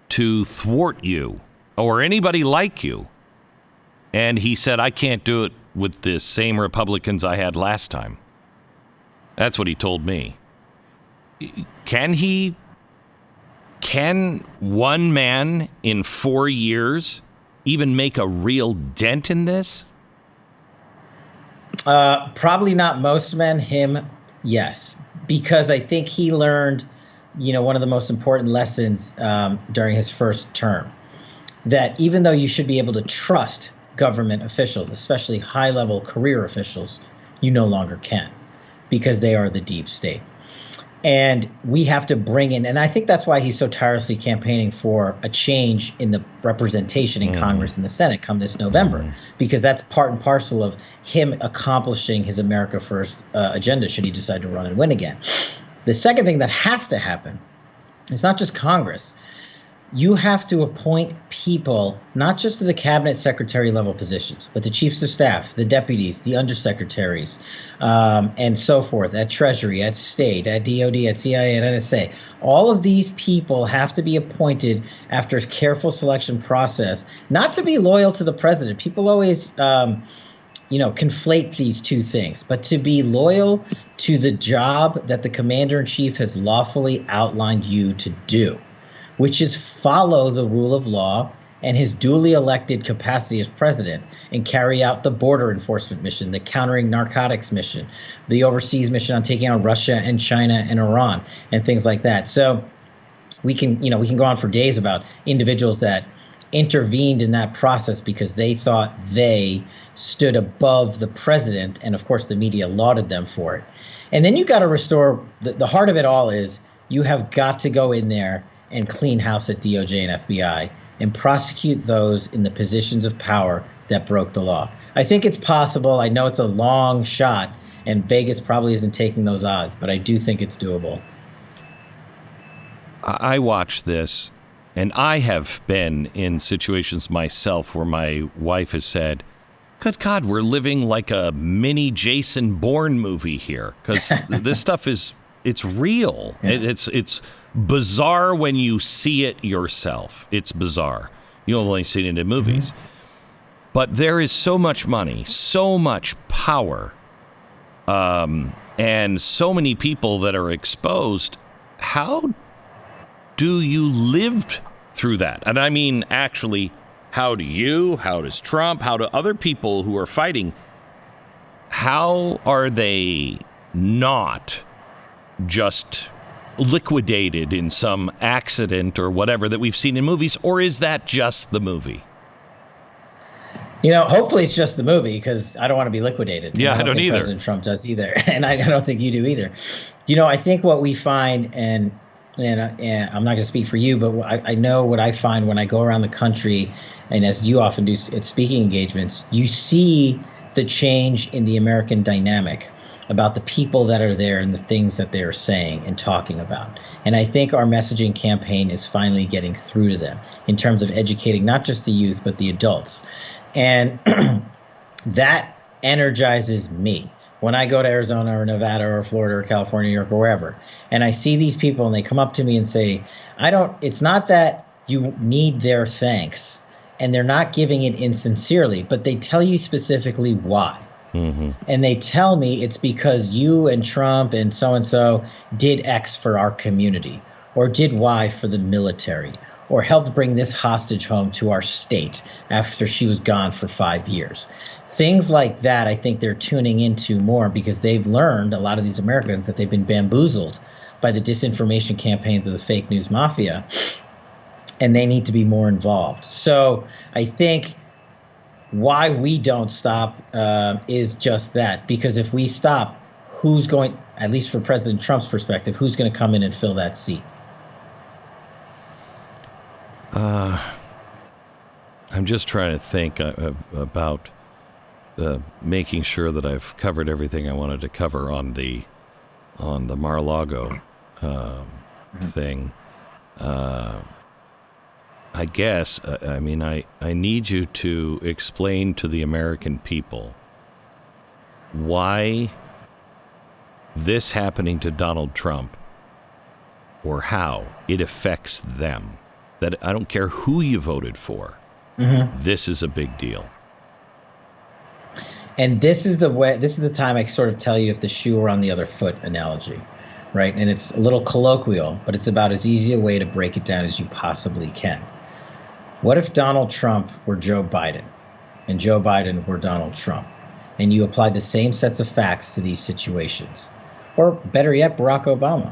to thwart you or anybody like you. And he said, I can't do it with the same Republicans I had last time. That's what he told me. Can one man in 4 years even make a real dent in this? Probably not most men. Him, yes. Because I think he learned, one of the most important lessons during his first term, that even though you should be able to trust government officials, especially high-level career officials, you no longer can, because they are the deep state. And we have to bring in, and I think that's why he's so tirelessly campaigning for a change in the representation in Congress and the Senate come this November, because that's part and parcel of him accomplishing his America First agenda should he decide to run and win again. The second thing that has to happen, it's not just Congress. You have to appoint people, not just to the cabinet secretary level positions, but the chiefs of staff, the deputies, the undersecretaries, and so forth, at Treasury, at State, at DOD, at CIA, at NSA. All of these people have to be appointed after a careful selection process, not to be loyal to the president. People always, conflate these two things, but to be loyal to the job that the commander in chief has lawfully outlined you to do, which is follow the rule of law and his duly elected capacity as president and carry out the border enforcement mission, the countering narcotics mission, the overseas mission on taking out Russia and China and Iran and things like that. So we can go on for days about individuals that intervened in that process because they thought they stood above the president. And of course, the media lauded them for it. And then you got to restore the heart of it all is you have got to go in there and clean house at DOJ and FBI and prosecute those in the positions of power that broke the law. I think it's possible. I know it's a long shot, and Vegas probably isn't taking those odds, but I do think it's doable. I watch this, and I have been in situations myself where my wife has said, good God, we're living like a mini Jason Bourne movie here, because this stuff it's real. Yeah. It's bizarre when you see it yourself. It's bizarre. You only see it in the movies. Mm-hmm. But there is so much money, so much power, and so many people that are exposed. How do you live through that? And I mean, actually, how does Trump, how do other people who are fighting, how are they not just liquidated in some accident or whatever that we've seen in movies, or is that just the movie? Hopefully it's just the movie, because I don't want to be liquidated. Yeah, I don't think either. President Trump does either, and I don't think you do either. I think what we find, and I'm not going to speak for you, but I know what I find when I go around the country, and as you often do at speaking engagements, you see the change in the American dynamic about the people that are there and the things that they are saying and talking about. And I think our messaging campaign is finally getting through to them in terms of educating not just the youth, but the adults. And that energizes me. When I go to Arizona or Nevada or Florida or California, New York, or wherever, and I see these people and they come up to me and say, it's not that you need their thanks, and they're not giving it insincerely, but they tell you specifically why. Mm-hmm. And they tell me it's because you and Trump and so did X for our community, or did Y for the military, or helped bring this hostage home to our state after she was gone for 5 years. Things like that, I think they're tuning into more because they've learned, a lot of these Americans, that they've been bamboozled by the disinformation campaigns of the fake news mafia, and they need to be more involved. So I think why we don't stop is just that, because if we stop, who's going, at least from President Trump's perspective, who's going to come in and fill that seat? I'm just trying to think about making sure that I've covered everything I wanted to cover on the Mar-a-Lago thing. I guess, I need you to explain to the American people why this happening to Donald Trump, or how it affects them. That I don't care who you voted for. Mm-hmm. This is a big deal. And this is the time I sort of tell you if the shoe were on the other foot analogy, right? And it's a little colloquial, but it's about as easy a way to break it down as you possibly can. What if Donald Trump were Joe Biden and Joe Biden were Donald Trump, and you applied the same sets of facts to these situations? Or better yet, Barack Obama.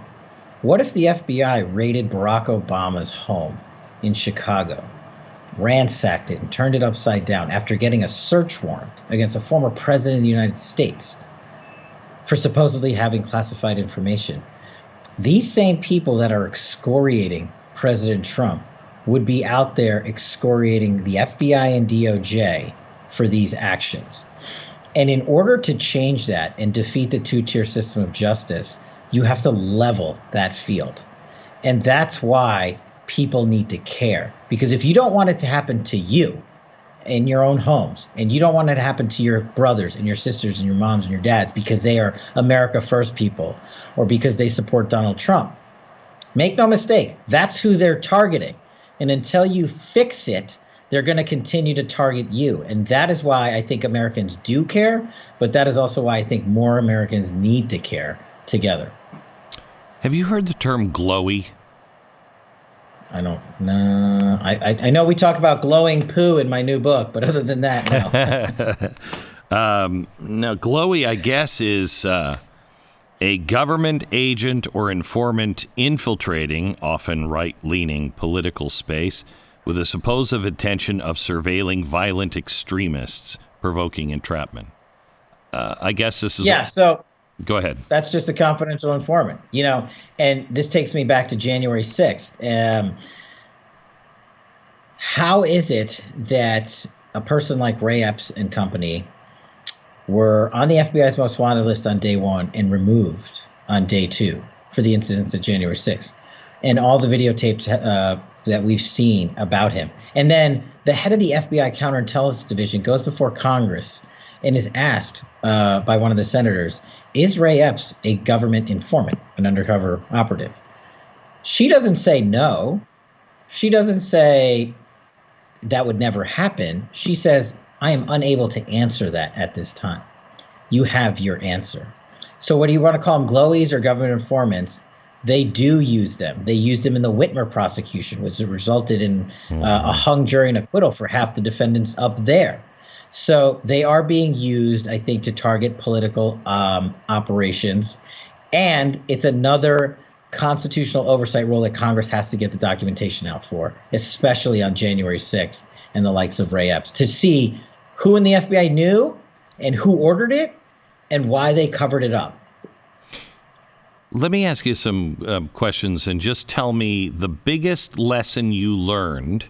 What if the FBI raided Barack Obama's home in Chicago, ransacked it and turned it upside down after getting a search warrant against a former president of the United States for supposedly having classified information? These same people that are excoriating President Trump would be out there excoriating the FBI and DOJ for these actions. And in order to change that and defeat the two-tier system of justice, you have to level that field. And that's why people need to care. Because if you don't want it to happen to you in your own homes, and you don't want it to happen to your brothers and your sisters and your moms and your dads because they are America First people, or because they support Donald Trump, make no mistake, that's who they're targeting. And until you fix it, they're going to continue to target you. And that is why I think Americans do care, but that is also why I think more Americans need to care together. Have you heard the term glowy? I don't know. I know we talk about glowing poo in my new book, but other than that, no. Now, glowy, I guess, is a government agent or informant infiltrating, often right-leaning, political space with a supposed intention of surveilling violent extremists, provoking entrapment. I guess this is... Yeah, so... Go ahead. That's just a confidential informant, and this takes me back to January 6th. How is it that a person like Ray Epps and company were on the FBI's most wanted list on day 1 and removed on day 2 for the incidents of January 6th? And all the videotapes that we've seen about him. And then the head of the FBI Counterintelligence Division goes before Congress and is asked by one of the senators, is Ray Epps a government informant, an undercover operative? She doesn't say no. She doesn't say that would never happen. She says, I am unable to answer that at this time. You have your answer. So what do you want to call them, glowies or government informants? They do use them. They used them in the Whitmer prosecution, which resulted in a hung jury and acquittal for half the defendants up there. So they are being used, I think, to target political operations. And it's another constitutional oversight role that Congress has to get the documentation out for, especially on January 6th and the likes of Ray Epps, to see who in the FBI knew and who ordered it and why they covered it up. Let me ask you some questions and just tell me the biggest lesson you learned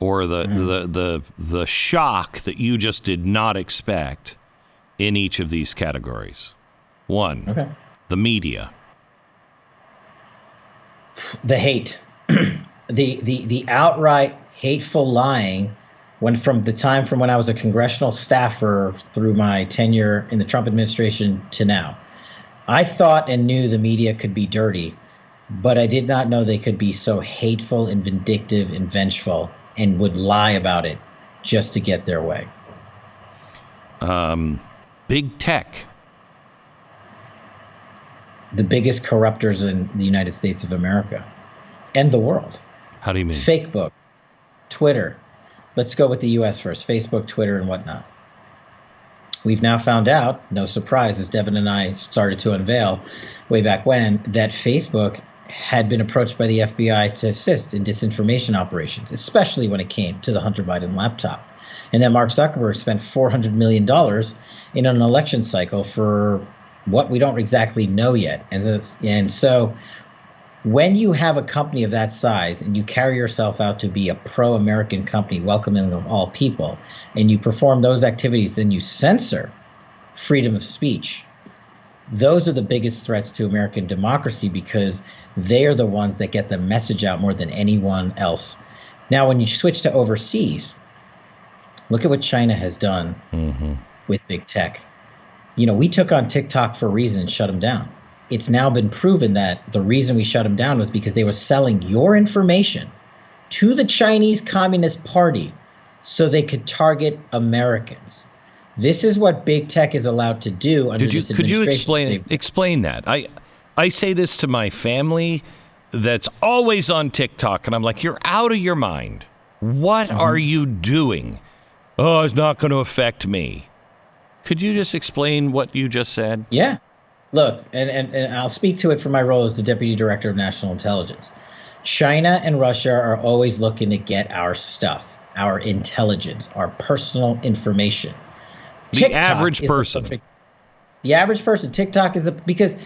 or the shock that you just did not expect in each of these categories. 1, the media. The hate, the outright hateful lying from when I was a congressional staffer through my tenure in the Trump administration to now. I thought and knew the media could be dirty, but I did not know they could be so hateful and vindictive and vengeful and would lie about it just to get their way. Big tech. The biggest corruptors in the United States of America and the world. How do you mean? Facebook, Twitter. Let's go with the U.S. first. Facebook, Twitter, and whatnot. We've now found out, no surprise, as Devin and I started to unveil way back when, that Facebook had been approached by the FBI to assist in disinformation operations, especially when it came to the Hunter Biden laptop. And that Mark Zuckerberg spent $400 million in an election cycle for what we don't exactly know yet. And so when you have a company of that size and you carry yourself out to be a pro-American company, welcoming of all people, and you perform those activities, then you censor freedom of speech. Those are the biggest threats to American democracy because they are the ones that get the message out more than anyone else. Now, when you switch to overseas, look at what China has done with big tech. We took on TikTok for a reason and shut them down. It's now been proven that the reason we shut them down was because they were selling your information to the Chinese Communist Party so they could target Americans. This is what big tech is allowed to do under this administration. Could you explain that? I say this to my family that's always on TikTok, and I'm like, you're out of your mind. What are you doing? Oh, it's not going to affect me. Could you just explain what you just said? Yeah. Look, and I'll speak to it from my role as the Deputy Director of National Intelligence. China and Russia are always looking to get our stuff, our intelligence, our personal information. The average person. The average person. TikTok is because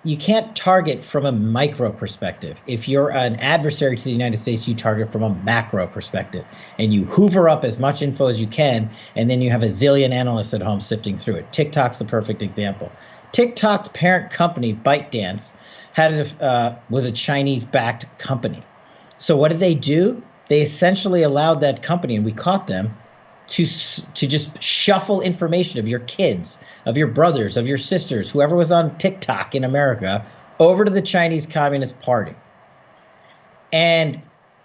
you can't target from a micro perspective. If you're an adversary to the United States, you target from a macro perspective. And you hoover up as much info as you can, and then you have a zillion analysts at home sifting through it. TikTok's the perfect example. TikTok's parent company, ByteDance, was a Chinese-backed company. So what did they do? They essentially allowed that company, and we caught them, to just shuffle information of your kids, of your brothers, of your sisters, whoever was on TikTok in America, over to the Chinese Communist Party. And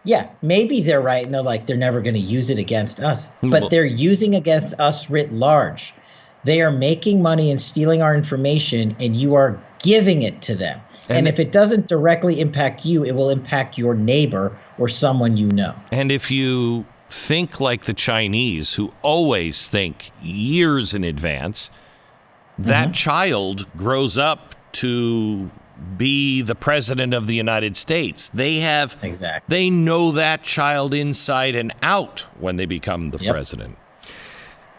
Yeah, maybe they're right, and they're like, they're never going to use it against us, but Well, they're using against us writ large. They are making money and stealing our information, and you are giving it to them. And and if it doesn't directly impact you, it will impact your neighbor or someone you know. and if you think like the Chinese, who always think years in advance, that child grows up to be the president of the United States. Exactly. They know that child inside and out when they become the president.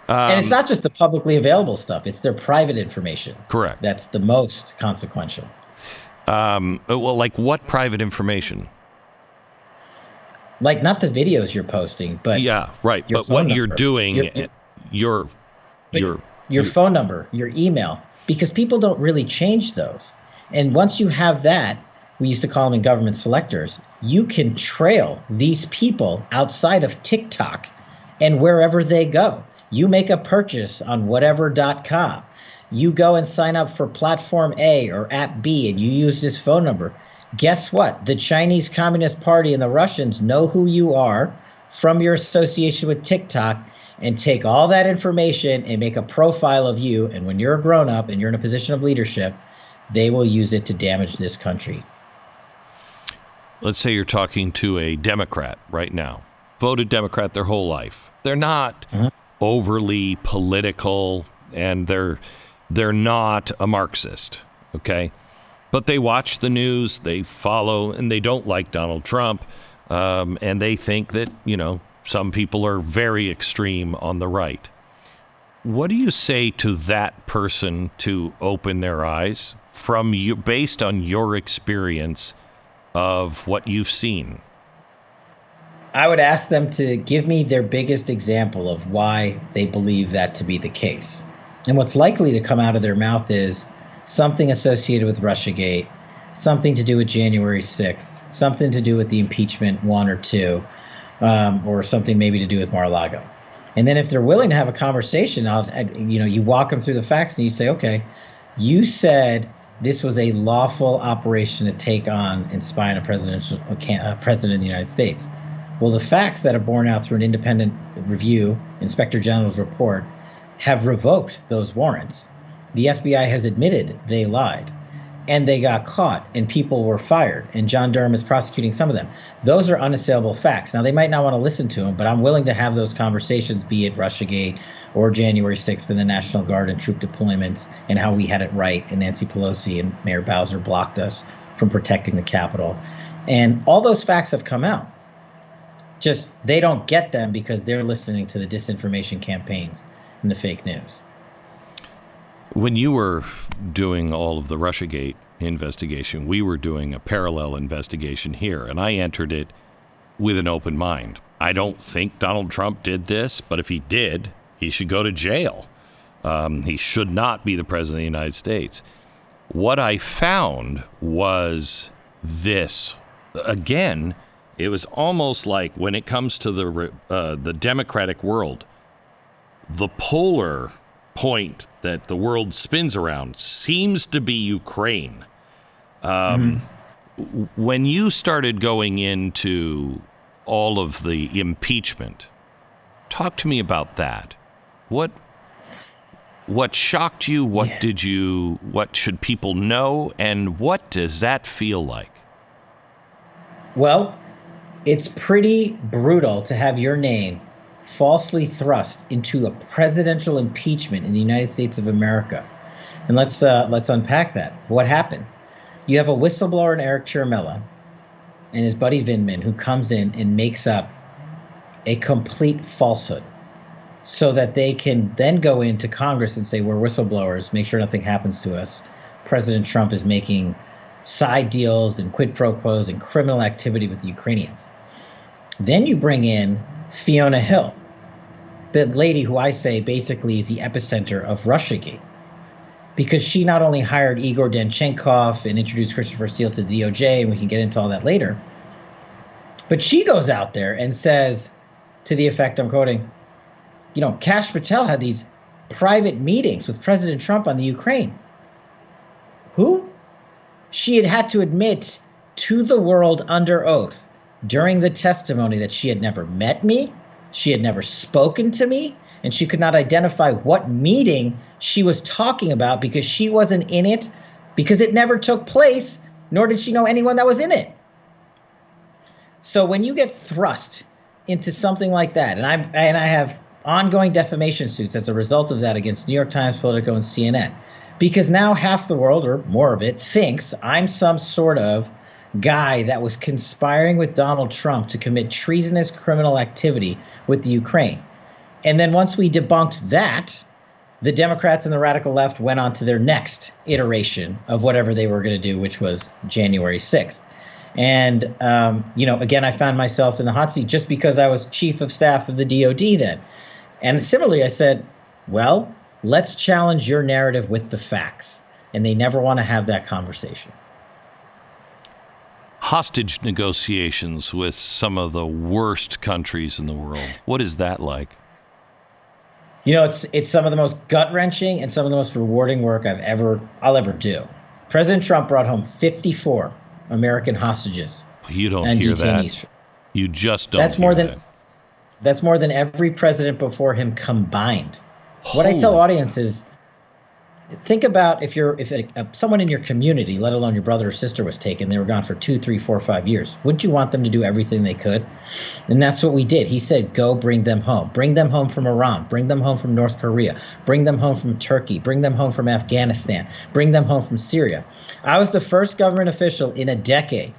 And it's not just the publicly available stuff, it's their private information. Correct. That's the most consequential. Well, like what private information? Like not the videos you're posting, but Yeah, right. your But phone what you're number. doing, your Your phone number, your email, because people don't really change those. And once you have that, we used to call them in government selectors, you can trail these people outside of TikTok and wherever they go. You make a purchase on whatever.com. You go and sign up for platform A or app B and you use this phone number. Guess what? The Chinese Communist Party and the Russians know who you are from your association with TikTok and take all that information and make a profile of you. And when you're a grown up and you're in a position of leadership, they will use it to damage this country. Let's say you're talking to a Democrat right now, voted Democrat their whole life. They're not overly political, and they're not a Marxist, okay? But they watch the news, they follow, and they don't like Donald Trump, and they think that, some people are very extreme on the right. What do you say to that person to open their eyes from you, based on your experience of what you've seen? I would ask them to give me their biggest example of why they believe that to be the case. And what's likely to come out of their mouth is something associated with Russiagate, something to do with January 6th, something to do with the impeachment 1 or 2, or something maybe to do with Mar-a-Lago. And then if they're willing to have a conversation, you walk them through the facts and you say, okay, you said this was a lawful operation to take on and spy on a president of the United States. Well, the facts that are borne out through an independent review, Inspector General's report, have revoked those warrants. The FBI has admitted they lied, and they got caught, and people were fired, and John Durham is prosecuting some of them. Those are unassailable facts. Now, they might not want to listen to them, but I'm willing to have those conversations, be it Russiagate or January 6th and the National Guard and troop deployments and how we had it right, and Nancy Pelosi and Mayor Bowser blocked us from protecting the Capitol. And all those facts have come out. Just they don't get them because they're listening to the disinformation campaigns and the fake news. When you were doing all of the Russiagate investigation, we were doing a parallel investigation here, and I entered it with an open mind. I don't think Donald Trump did this, but if he did, he should go to jail. He should not be the president of the United States. What I found was this. Again, it was almost like when it comes to the democratic world, the polar point that the world spins around seems to be Ukraine. When you started going into all of the impeachment, talk to me about that. What shocked you? What should people know? And what does that feel like? Well, it's pretty brutal to have your name falsely thrust into a presidential impeachment in the United States of America. And let's unpack that. What happened? You have a whistleblower in Eric Ciaramella and his buddy Vindman who comes in and makes up a complete falsehood so that they can then go into Congress and say, we're whistleblowers, make sure nothing happens to us. President Trump is making side deals and quid pro quos and criminal activity with the Ukrainians. Then you bring in Fiona Hill, the lady who I say basically is the epicenter of Russiagate, because she not only hired Igor Danchenko and introduced Christopher Steele to the DOJ, and we can get into all that later, but she goes out there and says, to the effect, I'm quoting, Kash Patel had these private meetings with President Trump on the Ukraine. Who? She had to admit to the world under oath during the testimony that she had never met me, she had never spoken to me, and she could not identify what meeting she was talking about because she wasn't in it, because it never took place, nor did she know anyone that was in it. So when you get thrust into something like that, and I have ongoing defamation suits as a result of that against New York Times, Politico, and CNN, because now half the world, or more of it, thinks I'm some sort of guy that was conspiring with Donald Trump to commit treasonous criminal activity with the Ukraine. And then once we debunked that, the Democrats and the radical left went on to their next iteration of whatever they were going to do, which was January 6th. And, again, I found myself in the hot seat just because I was chief of staff of the DOD then. And similarly, I said, well, let's challenge your narrative with the facts. And they never want to have that conversation. Hostage negotiations with some of the worst countries in the world. What is that like? It's some of the most gut-wrenching and some of the most rewarding work I'll ever do. President Trump brought home 54 American hostages. You don't and hear detainees. That. You just don't hear that. That's more than every president before him combined. What I tell audiences, think about if someone in your community, let alone your brother or sister, was taken, they were gone for 2, 3, 4, 5 years. Wouldn't you want them to do everything they could? And that's what we did. He said, go bring them home. Bring them home from Iran. Bring them home from North Korea. Bring them home from Turkey. Bring them home from Afghanistan. Bring them home from Syria. I was the first government official in a decade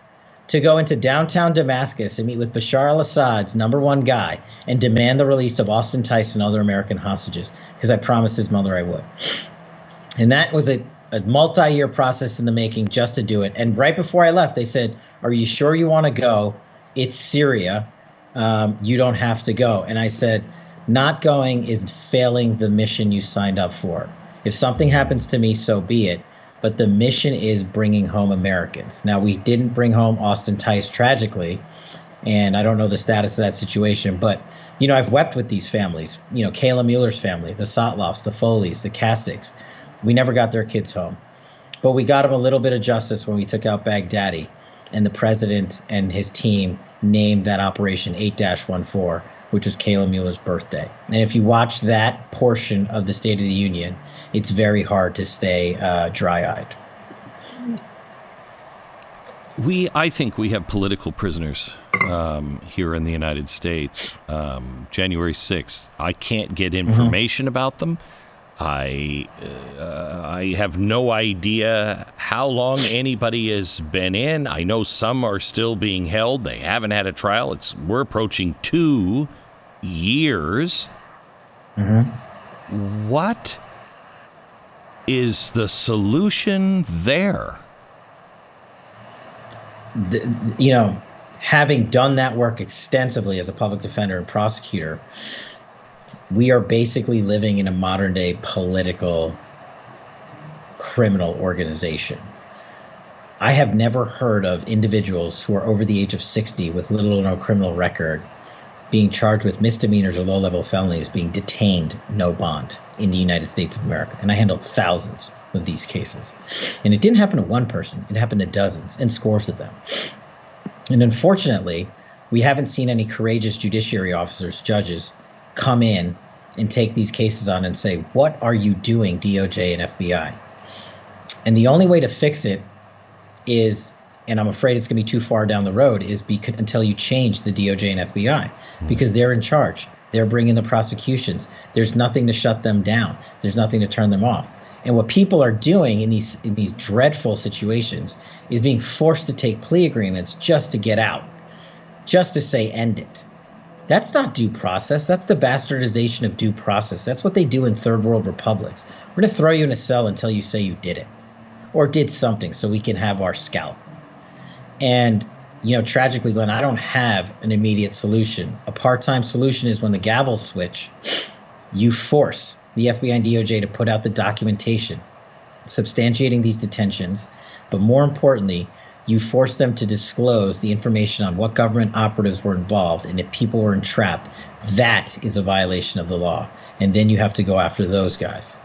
to go into downtown Damascus and meet with Bashar al-Assad's #1 guy and demand the release of Austin Tice and other American hostages, because I promised his mother I would. And that was a multi-year process in the making just to do it. And right before I left, they said, are you sure you want to go? It's Syria. You don't have to go. And I said, not going is failing the mission you signed up for. If something happens to me, so be it. But the mission is bringing home Americans. Now, we didn't bring home Austin Tice, tragically, and I don't know the status of that situation. But, I've wept with these families. Kayla Mueller's family, the Sotlofs, the Foleys, the Kastigs. We never got their kids home. But we got them a little bit of justice when we took out Baghdadi, and the president and his team named that Operation 8-14, which was Kayla Mueller's birthday. And if you watch that portion of the State of the Union, it's very hard to stay dry-eyed. I think we have political prisoners here in the United States. January 6th, I can't get information about them. I have no idea how long anybody has been in. I know some are still being held. They haven't had a trial. We're approaching 2 years. What is the solution there? Having done that work extensively as a public defender and prosecutor, we are basically living in a modern day political criminal organization. I have never heard of individuals who are over the age of 60 with little or no criminal record being charged with misdemeanors or low-level felonies being detained, no bond, in the United States of America. And I handled thousands of these cases. And it didn't happen to one person. It happened to dozens and scores of them. And unfortunately, we haven't seen any courageous judiciary officers, judges, come in and take these cases on and say, what are you doing, DOJ and FBI? And the only way to fix it is, and I'm afraid it's going to be too far down the road, is until you change the DOJ and FBI, because they're in charge. They're bringing the prosecutions. There's nothing to shut them down. There's nothing to turn them off. And what people are doing in these dreadful situations is being forced to take plea agreements just to get out, just to say end it. That's not due process. That's the bastardization of due process. That's what they do in third world republics. We're going to throw you in a cell until you say you did it or did something so we can have our scalp. And, tragically, Glenn, I don't have an immediate solution. A part-time solution is when the gavels switch, you force the FBI and DOJ to put out the documentation substantiating these detentions. But more importantly, you force them to disclose the information on what government operatives were involved, and if people were entrapped. That is a violation of the law. And then you have to go after those guys.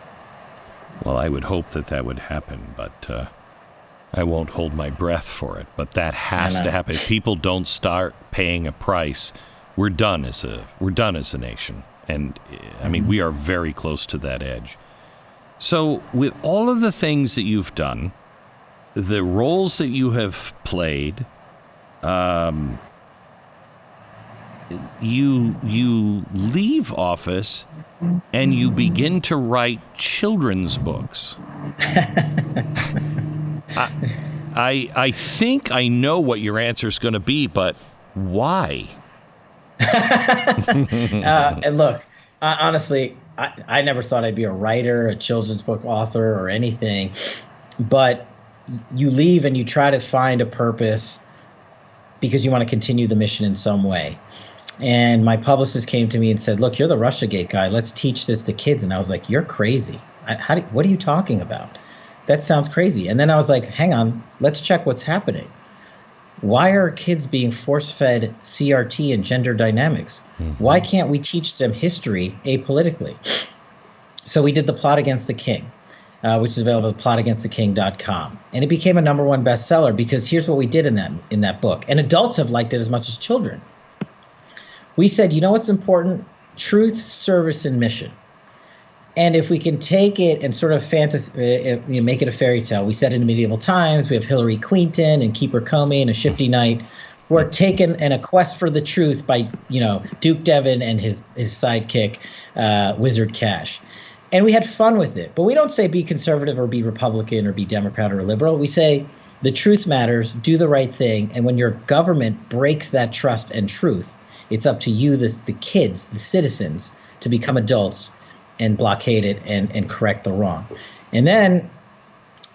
Well, I would hope that would happen, but I won't hold my breath for it, but that has to happen. If people don't start paying a price, we're done as a nation. And I mean, we are very close to that edge. So with all of the things that you've done, the roles that you have played, you leave office and you begin to write children's books. I think I know what your answer is going to be, but why? And look, honestly, I never thought I'd be a writer, a children's book author, or anything. But you leave and you try to find a purpose because you want to continue the mission in some way. And my publicist came to me and said, "Look, you're the Russiagate guy. Let's teach this to kids." And I was like, "You're crazy. What are you talking about? That sounds crazy." And then I was like, "Hang on, let's check what's happening. Why are kids being force-fed CRT and gender dynamics? Why can't we teach them history apolitically?" So we did The Plot Against the King, which is available at plotagainsttheking.com. And it became a #1 bestseller because here's what we did in that book. And adults have liked it as much as children. We said, you know what's important? Truth, service, and mission. And if we can take it and sort of make it a fairy tale, we said in medieval times, we have Hillary Clinton and Keeper Comey and a shifty knight. We're taken in a quest for the truth by, Duke Devon and his sidekick, Wizard Kash. And we had fun with it. But we don't say be conservative or be Republican or be Democrat or liberal. We say the truth matters, do the right thing. And when your government breaks that trust and truth, it's up to you, the kids, the citizens, to become adults and blockade it and correct the wrong. And then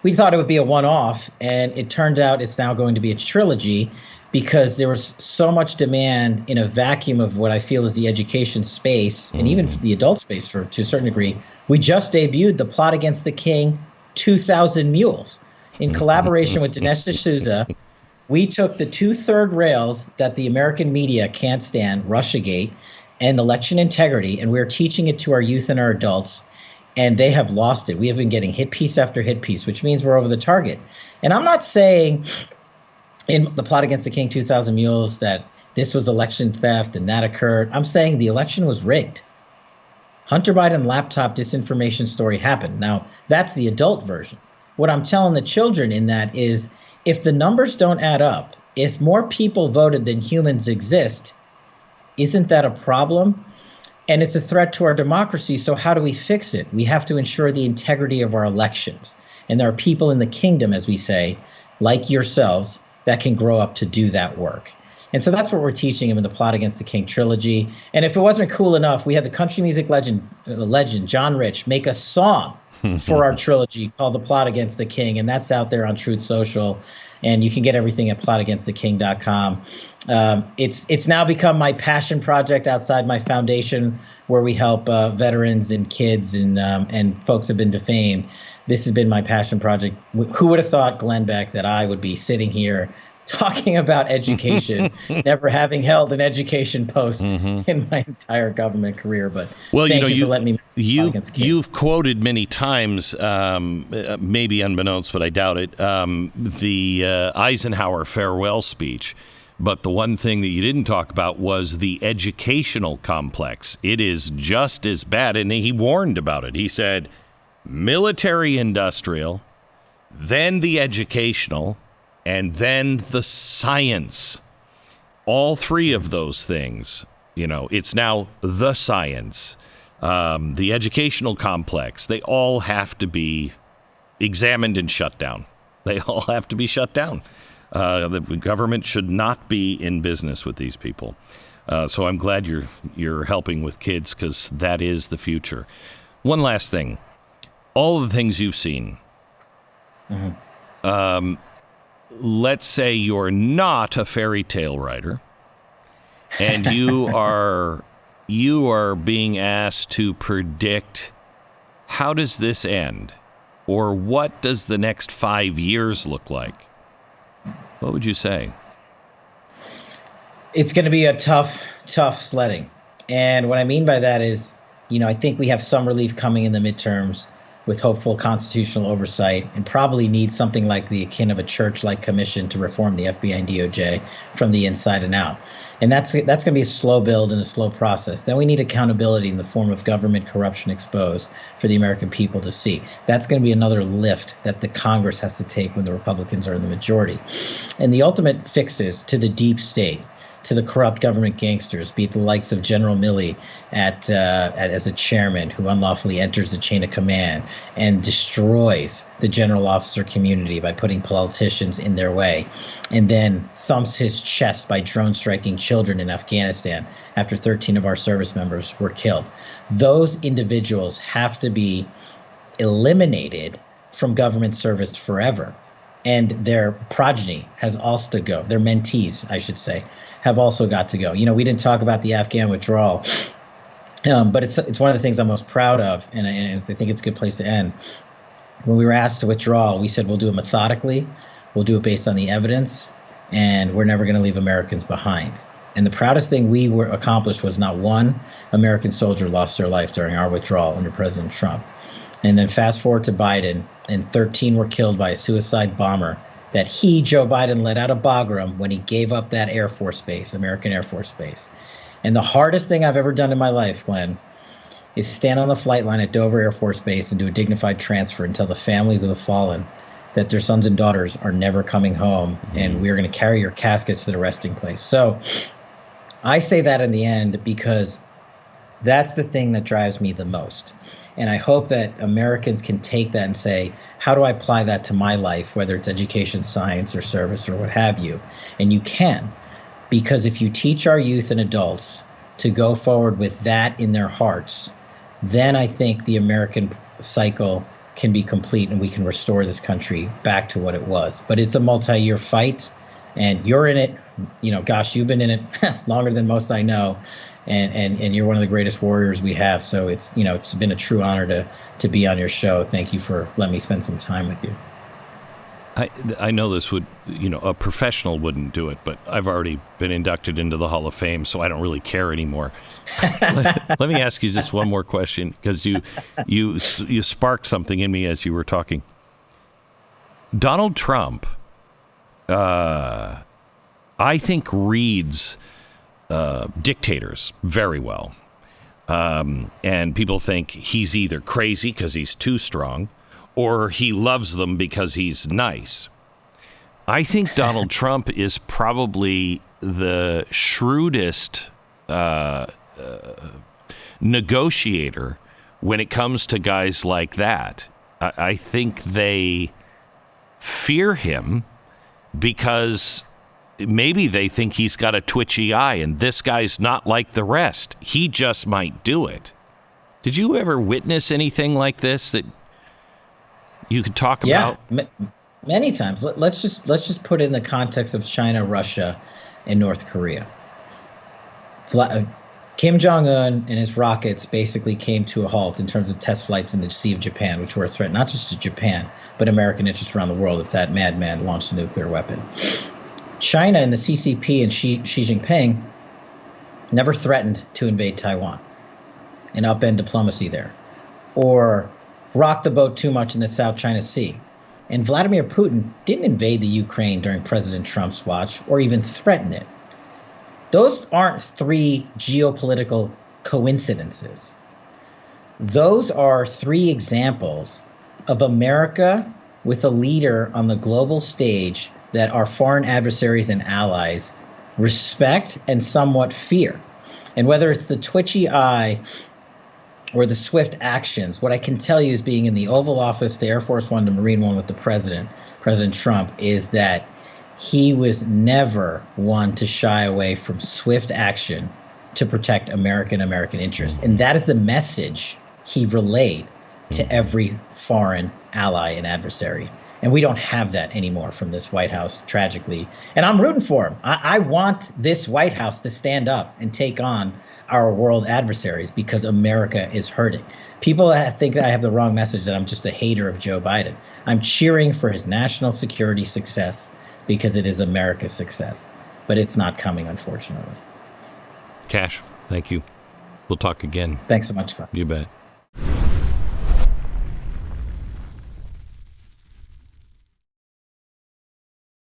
we thought it would be a one-off, and it turned out it's now going to be a trilogy because there was so much demand in a vacuum of what I feel is the education space and even the adult space to a certain degree. We just debuted The Plot Against the King, 2,000 Mules. In collaboration with Dinesh D'Souza, we took the two-third rails that the American media can't stand, Russiagate, and election integrity, and we're teaching it to our youth and our adults, and they have lost it. We have been getting hit piece after hit piece, which means we're over the target. And I'm not saying in The Plot Against the King, 2,000 Mules, that this was election theft and that occurred. I'm saying the election was rigged. Hunter Biden laptop disinformation story happened. Now, that's the adult version. What I'm telling the children in that is, if the numbers don't add up, if more people voted than humans exist, isn't that a problem? And it's a threat to our democracy. So how do we fix it? We have to ensure the integrity of our elections. And there are people in the kingdom, as we say, like yourselves, that can grow up to do that work. And so that's what we're teaching him in the Plot Against the King trilogy. And if it wasn't cool enough, we had the country music legend John Rich make a song for our trilogy called The Plot Against the King. And that's out there on Truth Social. And you can get everything at plotagainsttheking.com. It's now become my passion project outside my foundation, where we help veterans and kids and folks have been defamed. This has been my passion project. Who would have thought, Glenn Beck, that I would be sitting here talking about education, never having held an education post in my entire government career. But thank you for letting me. You've quoted many times, maybe unbeknownst, but I doubt it, the Eisenhower farewell speech. But the one thing that you didn't talk about was the educational complex. It is just as bad, and he warned about it. He said, military industrial, then the educational, and then the science. All three of those things, it's now the science, the educational complex. They all have to be examined and shut down. They all have to be shut down. The government should not be in business with these people. So I'm glad you're helping with kids, because that is the future. One last thing. All of the things you've seen, let's say you're not a fairy tale writer, and you are being asked to predict, how does this end? Or what does the next 5 years look like? What would you say? It's going to be a tough sledding. And what I mean by that is, I think we have some relief coming in the midterms. with hopeful constitutional oversight, and probably need something like the akin of a church-like commission to reform the FBI and DOJ from the inside and out. And that's going to be a slow build and a slow process. Then we need accountability in the form of government corruption exposed for the American people to see. That's going to be another lift that the Congress has to take when the Republicans are in the majority. And the ultimate fixes to the deep state, to the corrupt government gangsters, be it the likes of General Milley as a chairman who unlawfully enters the chain of command and destroys the general officer community by putting politicians in their way, and then thumps his chest by drone striking children in Afghanistan after 13 of our service members were killed. Those individuals have to be eliminated from government service forever. And their progeny has also to go. Their mentees, I should say, have also got to go. We didn't talk about the Afghan withdrawal, but it's one of the things I'm most proud of, and I think it's a good place to end. When we were asked to withdraw, we said we'll do it methodically, we'll do it based on the evidence, and we're never going to leave Americans behind. And the proudest thing we accomplished was not one American soldier lost their life during our withdrawal under President Trump. And then fast forward to Biden, and 13 were killed by a suicide bomber that Joe Biden, let out of Bagram when he gave up that Air Force base, American Air Force Base. And the hardest thing I've ever done in my life, Glenn, is stand on the flight line at Dover Air Force Base and do a dignified transfer and tell the families of the fallen that their sons and daughters are never coming home, and we're going to carry your caskets to the resting place. So I say that in the end because that's the thing that drives me the most. And I hope that Americans can take that and say, how do I apply that to my life, whether it's education, science, or service, or what have you? And you can, because if you teach our youth and adults to go forward with that in their hearts, then I think the American cycle can be complete and we can restore this country back to what it was. But it's a multi-year fight, and you're in it. Gosh, you've been in it longer than most I know. And you're one of the greatest warriors we have. So it's been a true honor to be on your show. Thank you for letting me spend some time with you. I know this would, a professional wouldn't do it, but I've already been inducted into the Hall of Fame, so I don't really care anymore. Let me ask you just one more question, because you sparked something in me as you were talking. Donald Trump, I think, reads dictators very well. And people think he's either crazy because he's too strong, or he loves them because he's nice. I think Donald Trump is probably the shrewdest negotiator when it comes to guys like that. I think they fear him because maybe they think he's got a twitchy eye and this guy's not like the rest. He just might do it. Did you ever witness anything like this that you could talk about? Yeah, many times. Let's just put it in the context of China, Russia, and North Korea. Kim Jong-un and his rockets basically came to a halt in terms of test flights in the Sea of Japan, which were a threat not just to Japan, but American interests around the world if that madman launched a nuclear weapon. China and the CCP and Xi Jinping never threatened to invade Taiwan and upend diplomacy there, or rock the boat too much in the South China Sea. And Vladimir Putin didn't invade the Ukraine during President Trump's watch or even threaten it. Those aren't three geopolitical coincidences. Those are three examples of America with a leader on the global stage that our foreign adversaries and allies respect and somewhat fear. And whether it's the twitchy eye or the swift actions, what I can tell you is being in the Oval Office, to Air Force One, to Marine One with the President Trump, is that he was never one to shy away from swift action to protect American interests. And that is the message he relayed to every foreign ally and adversary. And we don't have that anymore from this White House, tragically. And I'm rooting for him. I want this White House to stand up and take on our world adversaries because America is hurting. People think that I have the wrong message, that I'm just a hater of Joe Biden. I'm cheering for his national security success because it is America's success. But it's not coming, unfortunately. Kash, thank you. We'll talk again. Thanks so much, Glenn. You bet.